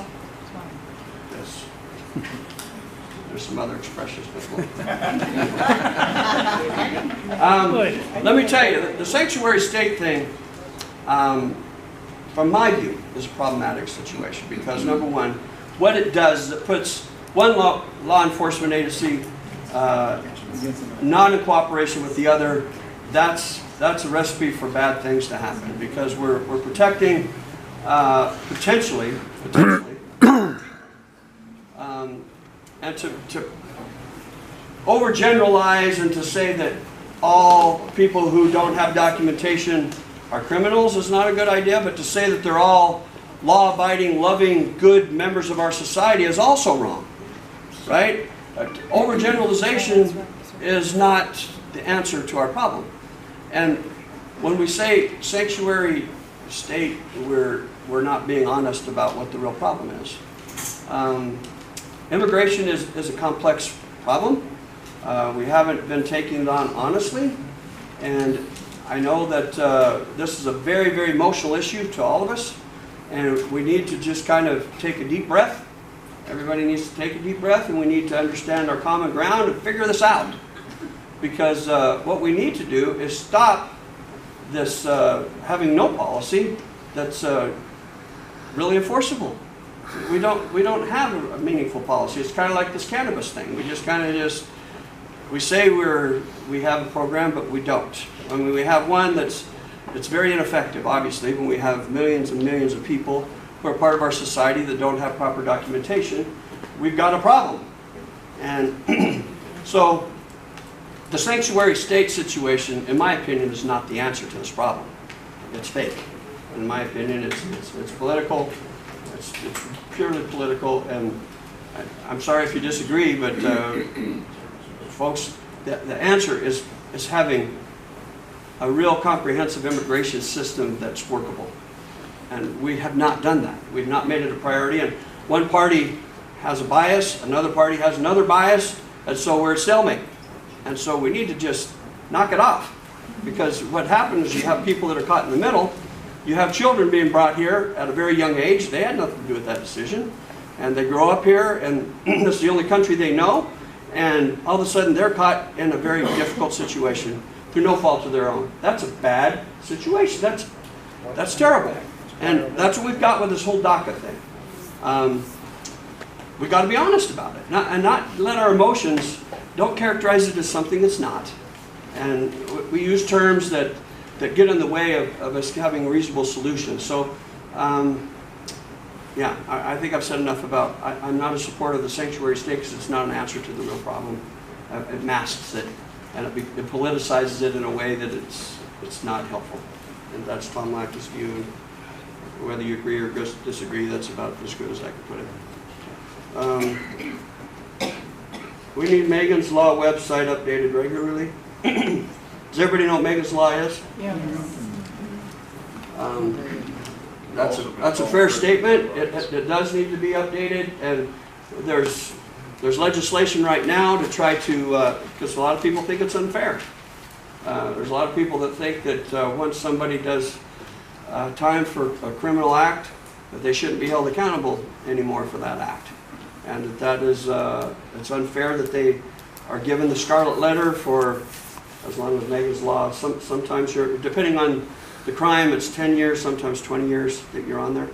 this. There's some other expressions. Let me tell you, the sanctuary state thing, from my view, is a problematic situation because, number one, what it does is it puts one law enforcement agency not in cooperation with the other. That's a recipe for bad things to happen because we're protecting potentially and to overgeneralize and to say that all people who don't have documentation are criminals is not a good idea, but to say that they're all law-abiding, loving, good members of our society is also wrong, right? Overgeneralization is not the answer to our problem. And when we say sanctuary state, we're not being honest about what the real problem is. Immigration is a complex problem. We haven't been taking it on honestly, and I know that this is a very, very emotional issue to all of us, and we need to just kind of take a deep breath. Everybody needs to take a deep breath, and we need to understand our common ground and figure this out. Because what we need to do is stop this having no policy that's really enforceable. We don't have a meaningful policy. It's kind of like this cannabis thing. We just kind of we say we have a program, but we don't. I mean, we have one that's very ineffective, obviously, when we have millions and millions of people who are part of our society that don't have proper documentation. We've got a problem. And so the sanctuary state situation, in my opinion, is not the answer to this problem. It's fake. In my opinion, it's political. It's purely political, and I'm sorry if you disagree, but folks, the answer is having a real comprehensive immigration system that's workable. And we have not done that. We've not made it a priority, and one party has a bias, another party has another bias, and so we're at stalemate. And so we need to just knock it off. Because what happens is you have people that are caught in the middle. You have children being brought here at a very young age. They had nothing to do with that decision. And they grow up here, and this is the only country they know. And all of a sudden they're caught in a very difficult situation through no fault of their own. That's a bad situation. That's terrible. And that's what we've got with this whole DACA thing. We've got to be honest about it. And not let our emotions, don't characterize it as something it's not. And we use terms that get in the way of us having reasonable solutions. So, yeah, I think I've said enough about, I'm not a supporter of the sanctuary state because it's not an answer to the real problem. It masks it, and it politicizes it in a way that it's not helpful. And that's Tom Lackey's view. And whether you agree or disagree, that's about as good as I could put it. We need Megan's Law website updated regularly. Does everybody know what Megan's Law is? Yeah. That's a fair statement. It does need to be updated, and there's legislation right now to try to, because a lot of people think it's unfair. There's a lot of people that think that once somebody does time for a criminal act, that they shouldn't be held accountable anymore for that act. And that is, it's unfair that they are given the scarlet letter for as long as Megan's Law. Sometimes you're, depending on the crime, it's 10 years, sometimes 20 years that you're on there.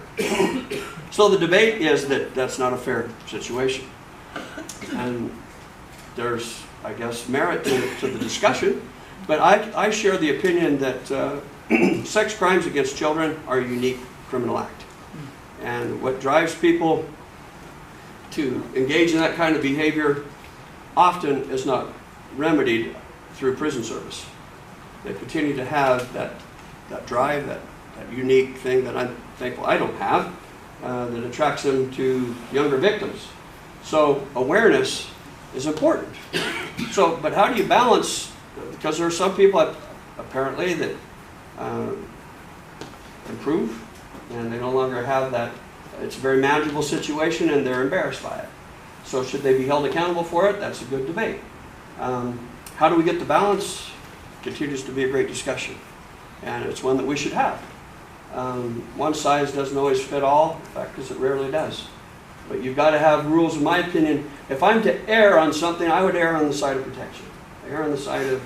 So the debate is that that's not a fair situation. And there's, I guess, merit to the discussion. But I share the opinion that sex crimes against children are a unique criminal act. And what drives people to engage in that kind of behavior often is not remedied through prison service. They continue to have that drive, that unique thing that I'm thankful I don't have, that attracts them to younger victims. So awareness is important. So, but how do you balance, because there are some people apparently that improve and they no longer have that, it's a very manageable situation and they're embarrassed by it. So should they be held accountable for it? That's a good debate. How do we get the balance? Continues to be a great discussion. And it's one that we should have. One size doesn't always fit all, in fact, because it rarely does. But you've got to have rules, in my opinion. If I'm to err on something, I would err on the side of protection. Err on the side of,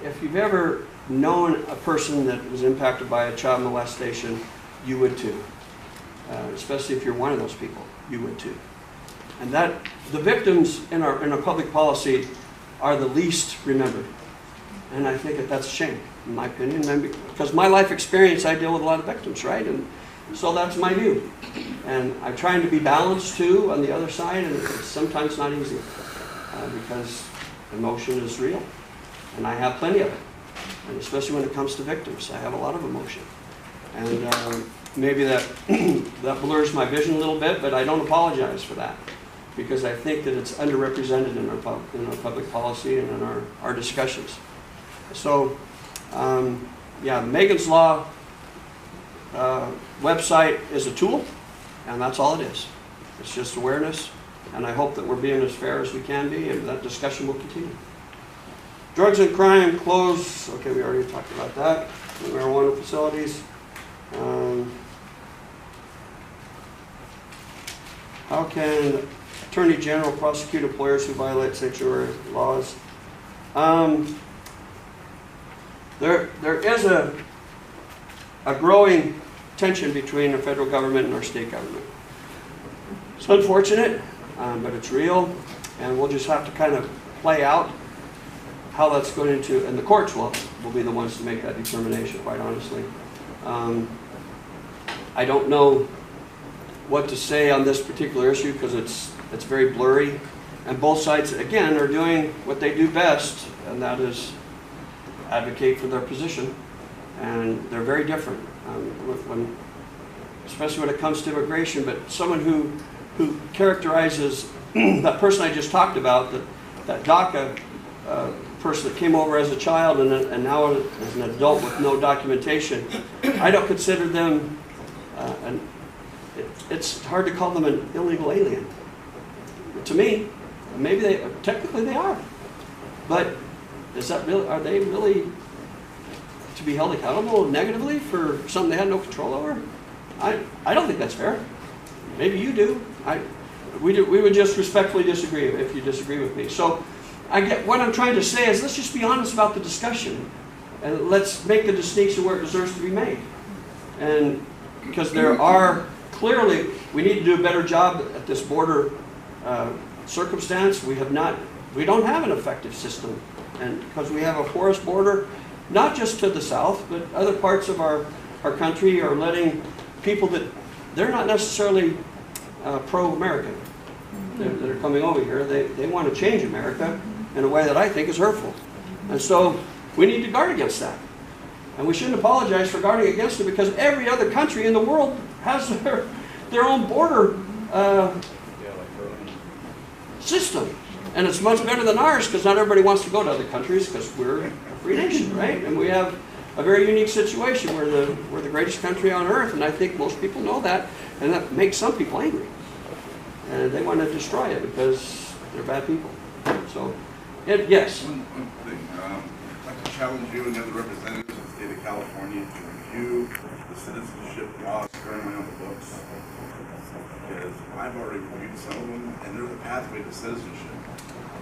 if you've ever known a person that was impacted by a child molestation, you would too. Especially if you're one of those people, you would too. And that, the victims in our public policy are the least remembered. And I think that's a shame, in my opinion, because my life experience, I deal with a lot of victims, right? And so that's my view. And I'm trying to be balanced too on the other side, and it's sometimes not easy because emotion is real. And I have plenty of it. And especially when it comes to victims, I have a lot of emotion. And maybe that blurs my vision a little bit, but I don't apologize for that, because I think that it's underrepresented in our public policy and in our discussions. So, yeah, Megan's Law website is a tool, and that's all it is. It's just awareness, and I hope that we're being as fair as we can be, and that discussion will continue. Drugs and crime close. Okay, we already talked about that. Marijuana facilities. How can Attorney General prosecute employers who violate sanctuary laws? There is a growing tension between the federal government and our state government. It's unfortunate, but it's real, and we'll just have to kind of play out how that's going to, and the courts will be the ones to make that determination, quite honestly. I don't know what to say on this particular issue because it's very blurry, and both sides, again, are doing what they do best, and that is advocate for their position, and they're very different, especially when it comes to immigration. But someone who characterizes that person I just talked about, that DACA person that came over as a child and now as an adult with no documentation, I don't consider them, it's hard to call them an illegal alien. To me, maybe technically they are, but is that really, are they really to be held accountable negatively for something they had no control over? I don't think that's fair. Maybe you do. We would just respectfully disagree if you disagree with me. So I get what I'm trying to say is let's just be honest about the discussion, and let's make the distinction where it deserves to be made. And because there are clearly, we need to do a better job at this border circumstance. We don't have an effective system, and because we have a porous border, not just to the south, but other parts of our country are letting people that they're not necessarily pro-American that are coming over here. They want to change America in a way that I think is hurtful. And so we need to guard against that. And we shouldn't apologize for guarding against it because every other country in the world has their own border system. And it's much better than ours because not everybody wants to go to other countries because we're a free nation, right? And we have a very unique situation. We're the greatest country on earth, and I think most people know that, and that makes some people angry. And they want to destroy it because they're bad people. So, yes? One thing, I'd like to challenge you and the other representatives of the state of California to review the citizenship laws currently on the books. Because I've already reviewed some of them, and there's a pathway to citizenship.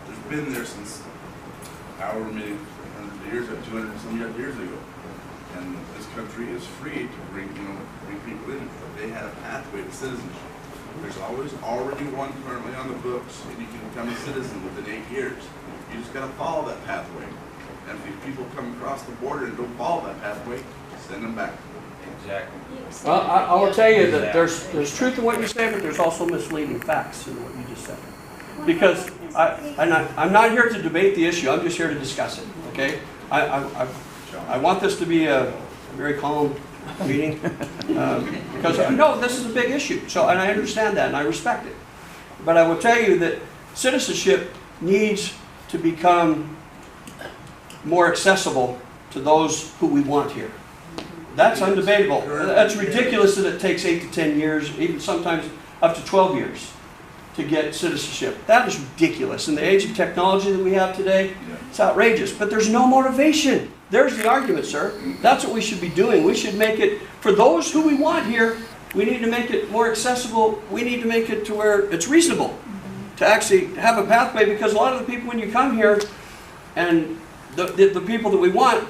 There's been there since however many years, 200 and some years ago. And this country is free to bring people in. They had a pathway to citizenship. There's always already one currently on the books, and you can become a citizen within 8 years. You just got to follow that pathway. And if people come across the border and don't follow that pathway, send them back. Exactly. Well, I will tell you that there's truth in what you say, but there's also misleading facts in what you just said. Because I'm not here to debate the issue. I'm just here to discuss it. Okay? I want this to be a very calm meeting because no, this is a big issue. So, and I understand that, and I respect it. But I will tell you that citizenship needs to become more accessible to those who we want here. That's undebatable. That's ridiculous that it takes 8 to 10 years, even sometimes up to 12 years, to get citizenship. That is ridiculous. In the age of technology that we have today, it's outrageous. But there's no motivation. There's the argument, sir. That's what we should be doing. We should make it, for those who we want here, we need to make it more accessible. We need to make it to where it's reasonable to actually have a pathway, because a lot of the people when you come here, and the people that we want,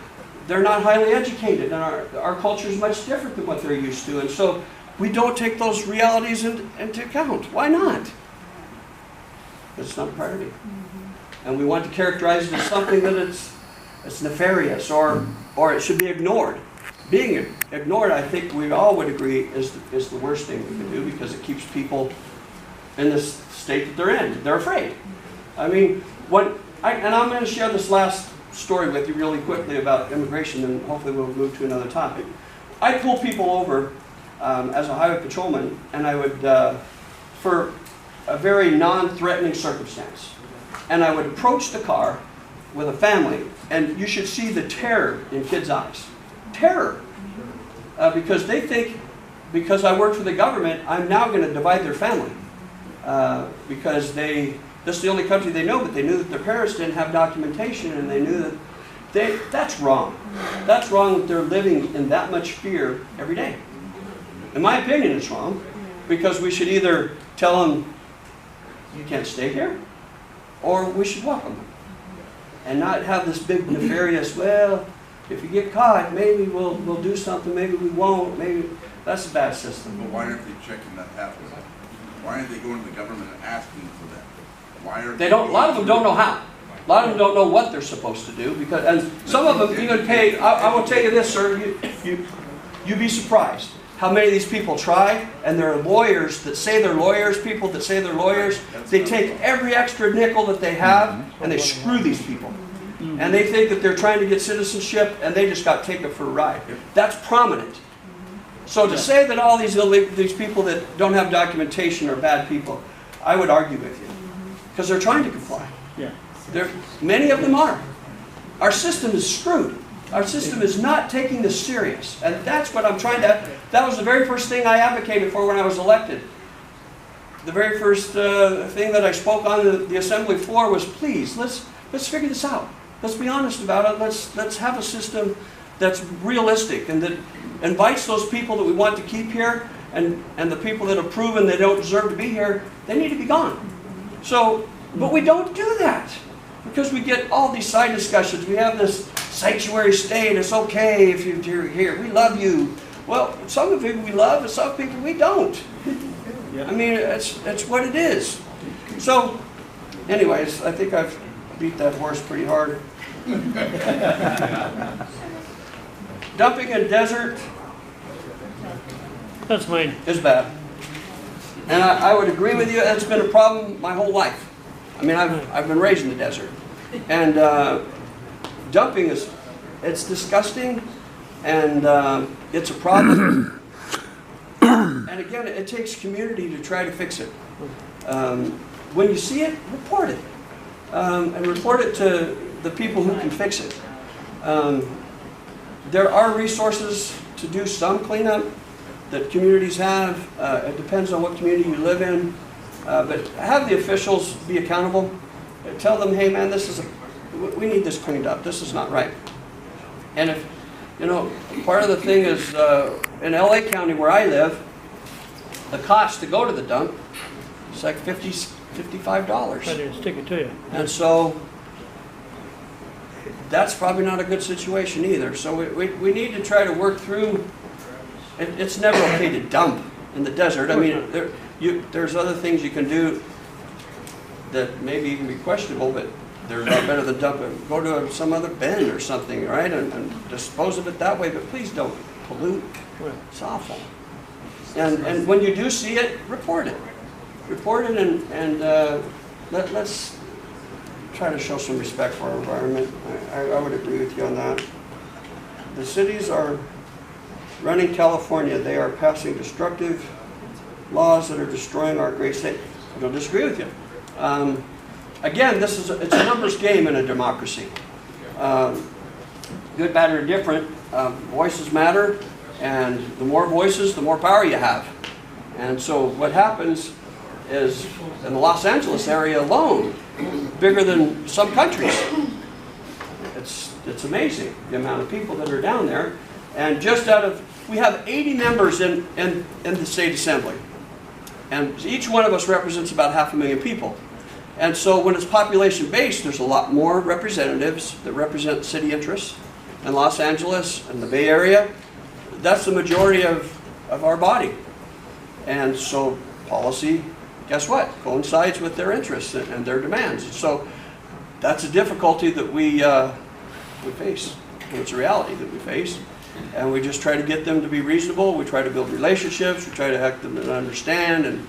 they're not highly educated, and our culture is much different than what they're used to. And so we don't take those realities into account. Why not? It's not a priority. And we want to characterize it as something that it's nefarious or it should be ignored. Being ignored, I think we all would agree, is the worst thing we can do, because it keeps people in this state that they're in. They're afraid. I mean, and I'm going to share this last story with you really quickly about immigration, and hopefully we'll move to another topic. I pull people over as a highway patrolman, and I would, for a very non-threatening circumstance, and I would approach the car, with a family, and you should see the terror in kids' eyes. Terror. Because they think, because I work for the government, I'm now going to divide their family. Because this is the only country they know, but they knew that their parents didn't have documentation, and they knew that that's wrong. That's wrong that they're living in that much fear every day. In my opinion, it's wrong, because we should either tell them, you can't stay here, or we should welcome them. And not have this big nefarious, well, if you get caught, maybe we'll do something, maybe we won't, maybe. That's a bad system. But why aren't they checking that pathway? Why aren't they going to the government and asking for that? Why are they don't? A lot of them don't know how. A lot of them don't know what they're supposed to do, because, and some of them even pay. I will tell you this, sir. You'd be surprised how many of these people try, and there are lawyers that say they're lawyers, people that say they're lawyers. They take every extra nickel that they have, and they screw these people. And they think that they're trying to get citizenship, and they just got taken for a ride. That's prominent. So to say that all these people that don't have documentation are bad people, I would argue with you. Because they're trying to comply. Many of them are. Our system is screwed. Our system is not taking this serious. And that's what I'm trying to... That was the very first thing I advocated for when I was elected. The very first thing that I spoke on the assembly floor was, please, let's figure this out. Let's be honest about it. Let's have a system that's realistic and that invites those people that we want to keep here, and the people that have proven they don't deserve to be here, they need to be gone. So, but we don't do that, because we get all these side discussions. We have this sanctuary state, it's okay if you're here, we love you. Well, some of people we love and some people we don't. I mean, it's what it is. So, anyways, I think I've beat that horse pretty hard. Dumping in desert, that's mine, is bad. And I would agree with you, that's been a problem my whole life. I mean, I've been raised in the desert. And dumping it's disgusting, and it's a problem. And again, it takes community to try to fix it. When you see it, report it. And report it to the people who can fix it. There are resources to do some cleanup that communities have. It depends on what community you live in. But have the officials be accountable. Tell them, hey man, we need this cleaned up. This is not right. And if, you know, part of the thing is, in LA County where I live, the cost to go to the dump is like $55. I didn't stick it to you. And so, that's probably not a good situation either. So we need to try to work through, it's never okay to dump in the desert. I mean, there's other things you can do that maybe even be questionable, but they're a lot better than dump it. Go to some other bin or something, right? And dispose of it that way, but please don't pollute. It's awful. And when you do see it, report it. Report it, and let's try to show some respect for our environment. I would agree with you on that. The cities are running California. They are passing destructive laws that are destroying our great state. I don't disagree with you. Again, it's a numbers game in a democracy. Good, bad, or different, voices matter, and the more voices, the more power you have. And so what happens is, in the Los Angeles area alone, bigger than some countries. It's amazing the amount of people that are down there. And just we have 80 members in the state assembly. And each one of us represents about 500,000 people. And so when it's population based, there's a lot more representatives that represent city interests in Los Angeles and the Bay Area. That's the majority of our body. And so policy, guess what, coincides with their interests and their demands. So that's a difficulty that we face. It's a reality that we face. And we just try to get them to be reasonable. We try to build relationships. We try to help them to understand. And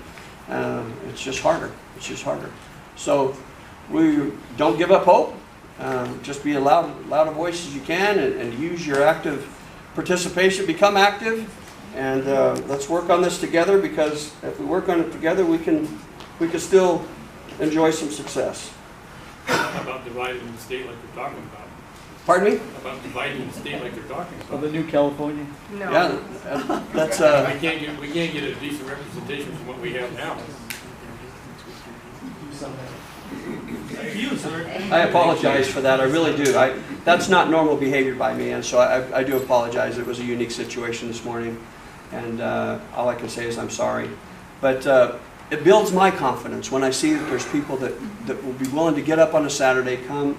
it's just harder. It's just harder. So we don't give up hope. Just be loud a voice as you can, and use your active participation. Become active. And let's work on this together, because if we work on it together, we can still enjoy some success. About dividing the state like you're talking about. Pardon me? About dividing the state like you're talking about. Of the new California? No. Yeah, that's, We can't get a decent representation from what we have now. Thank you, sir. I apologize for that, I really do. That's not normal behavior by me, and so I do apologize. It was a unique situation this morning, and all I can say is I'm sorry. But it builds my confidence when I see that there's people that will be willing to get up on a Saturday, come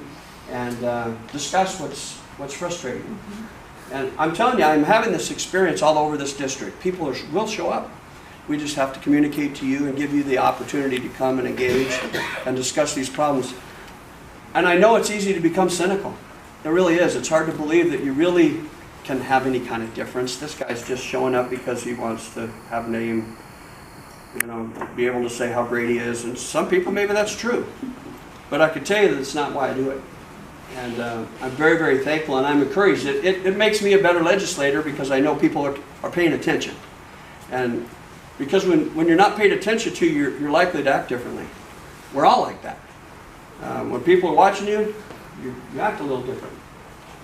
and discuss what's frustrating. And I'm telling you, I'm having this experience all over this district. People will show up. We just have to communicate to you and give you the opportunity to come and engage and discuss these problems. And I know it's easy to become cynical. It really is. It's hard to believe that you really can have any kind of difference. This guy's just showing up because he wants to have a name, you know, be able to say how great he is. And some people, maybe that's true. But I can tell you that it's not why I do it. And I'm very, very thankful, and I'm encouraged. It makes me a better legislator because I know people are paying attention. And because when you're not paid attention to, you're likely to act differently. We're all like that. When people are watching you, you act a little different.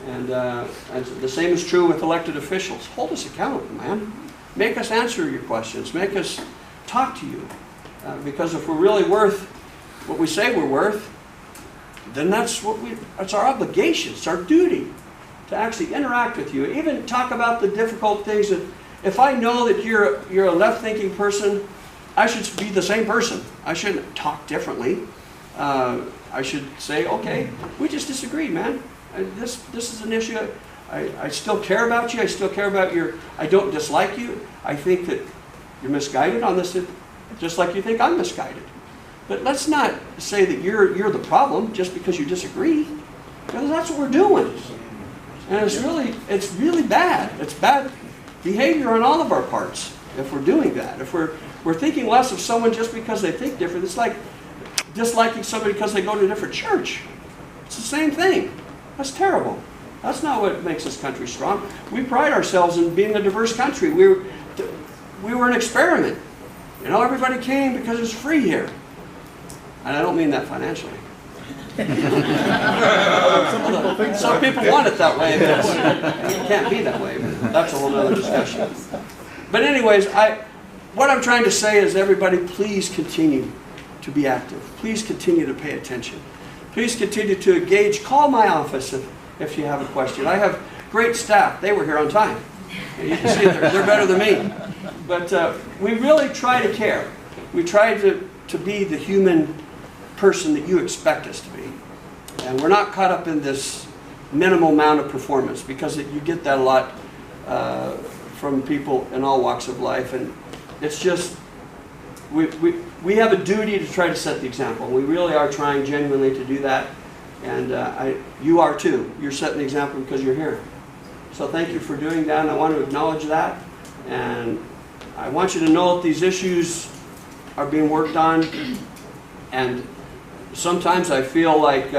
And the same is true with elected officials. Hold us accountable, man. Make us answer your questions. Make us talk to you. Because if we're really worth what we say we're worth, then that's our obligation. It's our duty to actually interact with you. Even talk about the difficult things that, if I know that you're a left-thinking person, I should be the same person. I shouldn't talk differently. I should say, okay, we just disagreed, man. This is an issue. I still care about you. I still care about I don't dislike you. I think that you're misguided on this, just like you think I'm misguided. But let's not say that you're the problem just because you disagree, because that's what we're doing. And it's really bad. It's bad behavior on all of our parts if we're doing that. If we're thinking less of someone just because they think different. It's like disliking somebody because they go to a different church. It's the same thing. That's terrible. That's not what makes this country strong. We pride ourselves in being a diverse country. We were an experiment. You know, everybody came because it's free here. And I don't mean that financially. Some people want it that way, but it can't be that way. But that's a whole other discussion. But anyways, what I'm trying to say is, everybody, please continue to be active. Please continue to pay attention. Please continue to engage. Call my office if you have a question. I have great staff. They were here on time. You can see they're better than me. But we really try to care. We try to be the human person that you expect us to be. And we're not caught up in this minimal amount of performance, because you get that a lot from people in all walks of life. And it's just, we have a duty to try to set the example. We really are trying genuinely to do that. And you are too. You're setting the example because you're here. So thank you for doing that, and I want to acknowledge that. And I want you to know that these issues are being worked on. And sometimes I feel like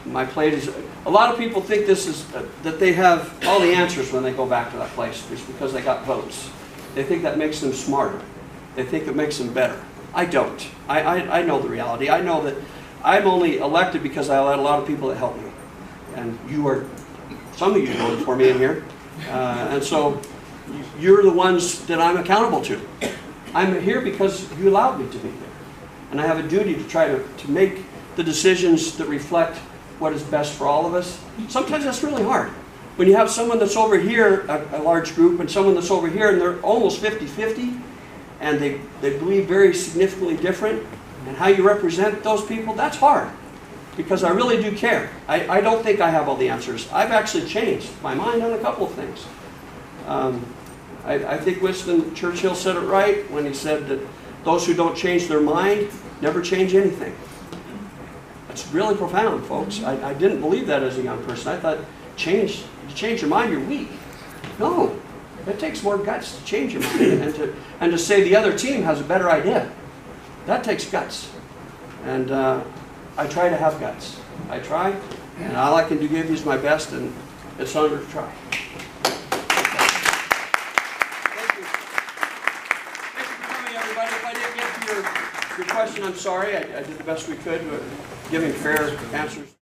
my plate is... A lot of people think this is that they have all the answers when they go back to that place, just because they got votes. They think that makes them smarter. They think it makes them better. I don't. I know the reality. I know that I'm only elected because I let a lot of people that help me. And some of you voted for me in here. And so you're the ones that I'm accountable to. I'm here because you allowed me to be here. And I have a duty to try to make the decisions that reflect what is best for all of us. Sometimes that's really hard. When you have someone that's over here, a large group, and someone that's over here, and they're almost 50-50, and they believe very significantly different, and how you represent those people, that's hard. Because I really do care. I don't think I have all the answers. I've actually changed my mind on a couple of things. I think Winston Churchill said it right when he said that those who don't change their mind never change anything. That's really profound, folks. I didn't believe that as a young person. I thought, you change your mind, you're weak. No, it takes more guts to change your mind and to say the other team has a better idea. That takes guts. And I try to have guts. I try, and all I can do give you is my best, and it's an honor to try. Your question, I'm sorry, I did the best we could with giving fair answers.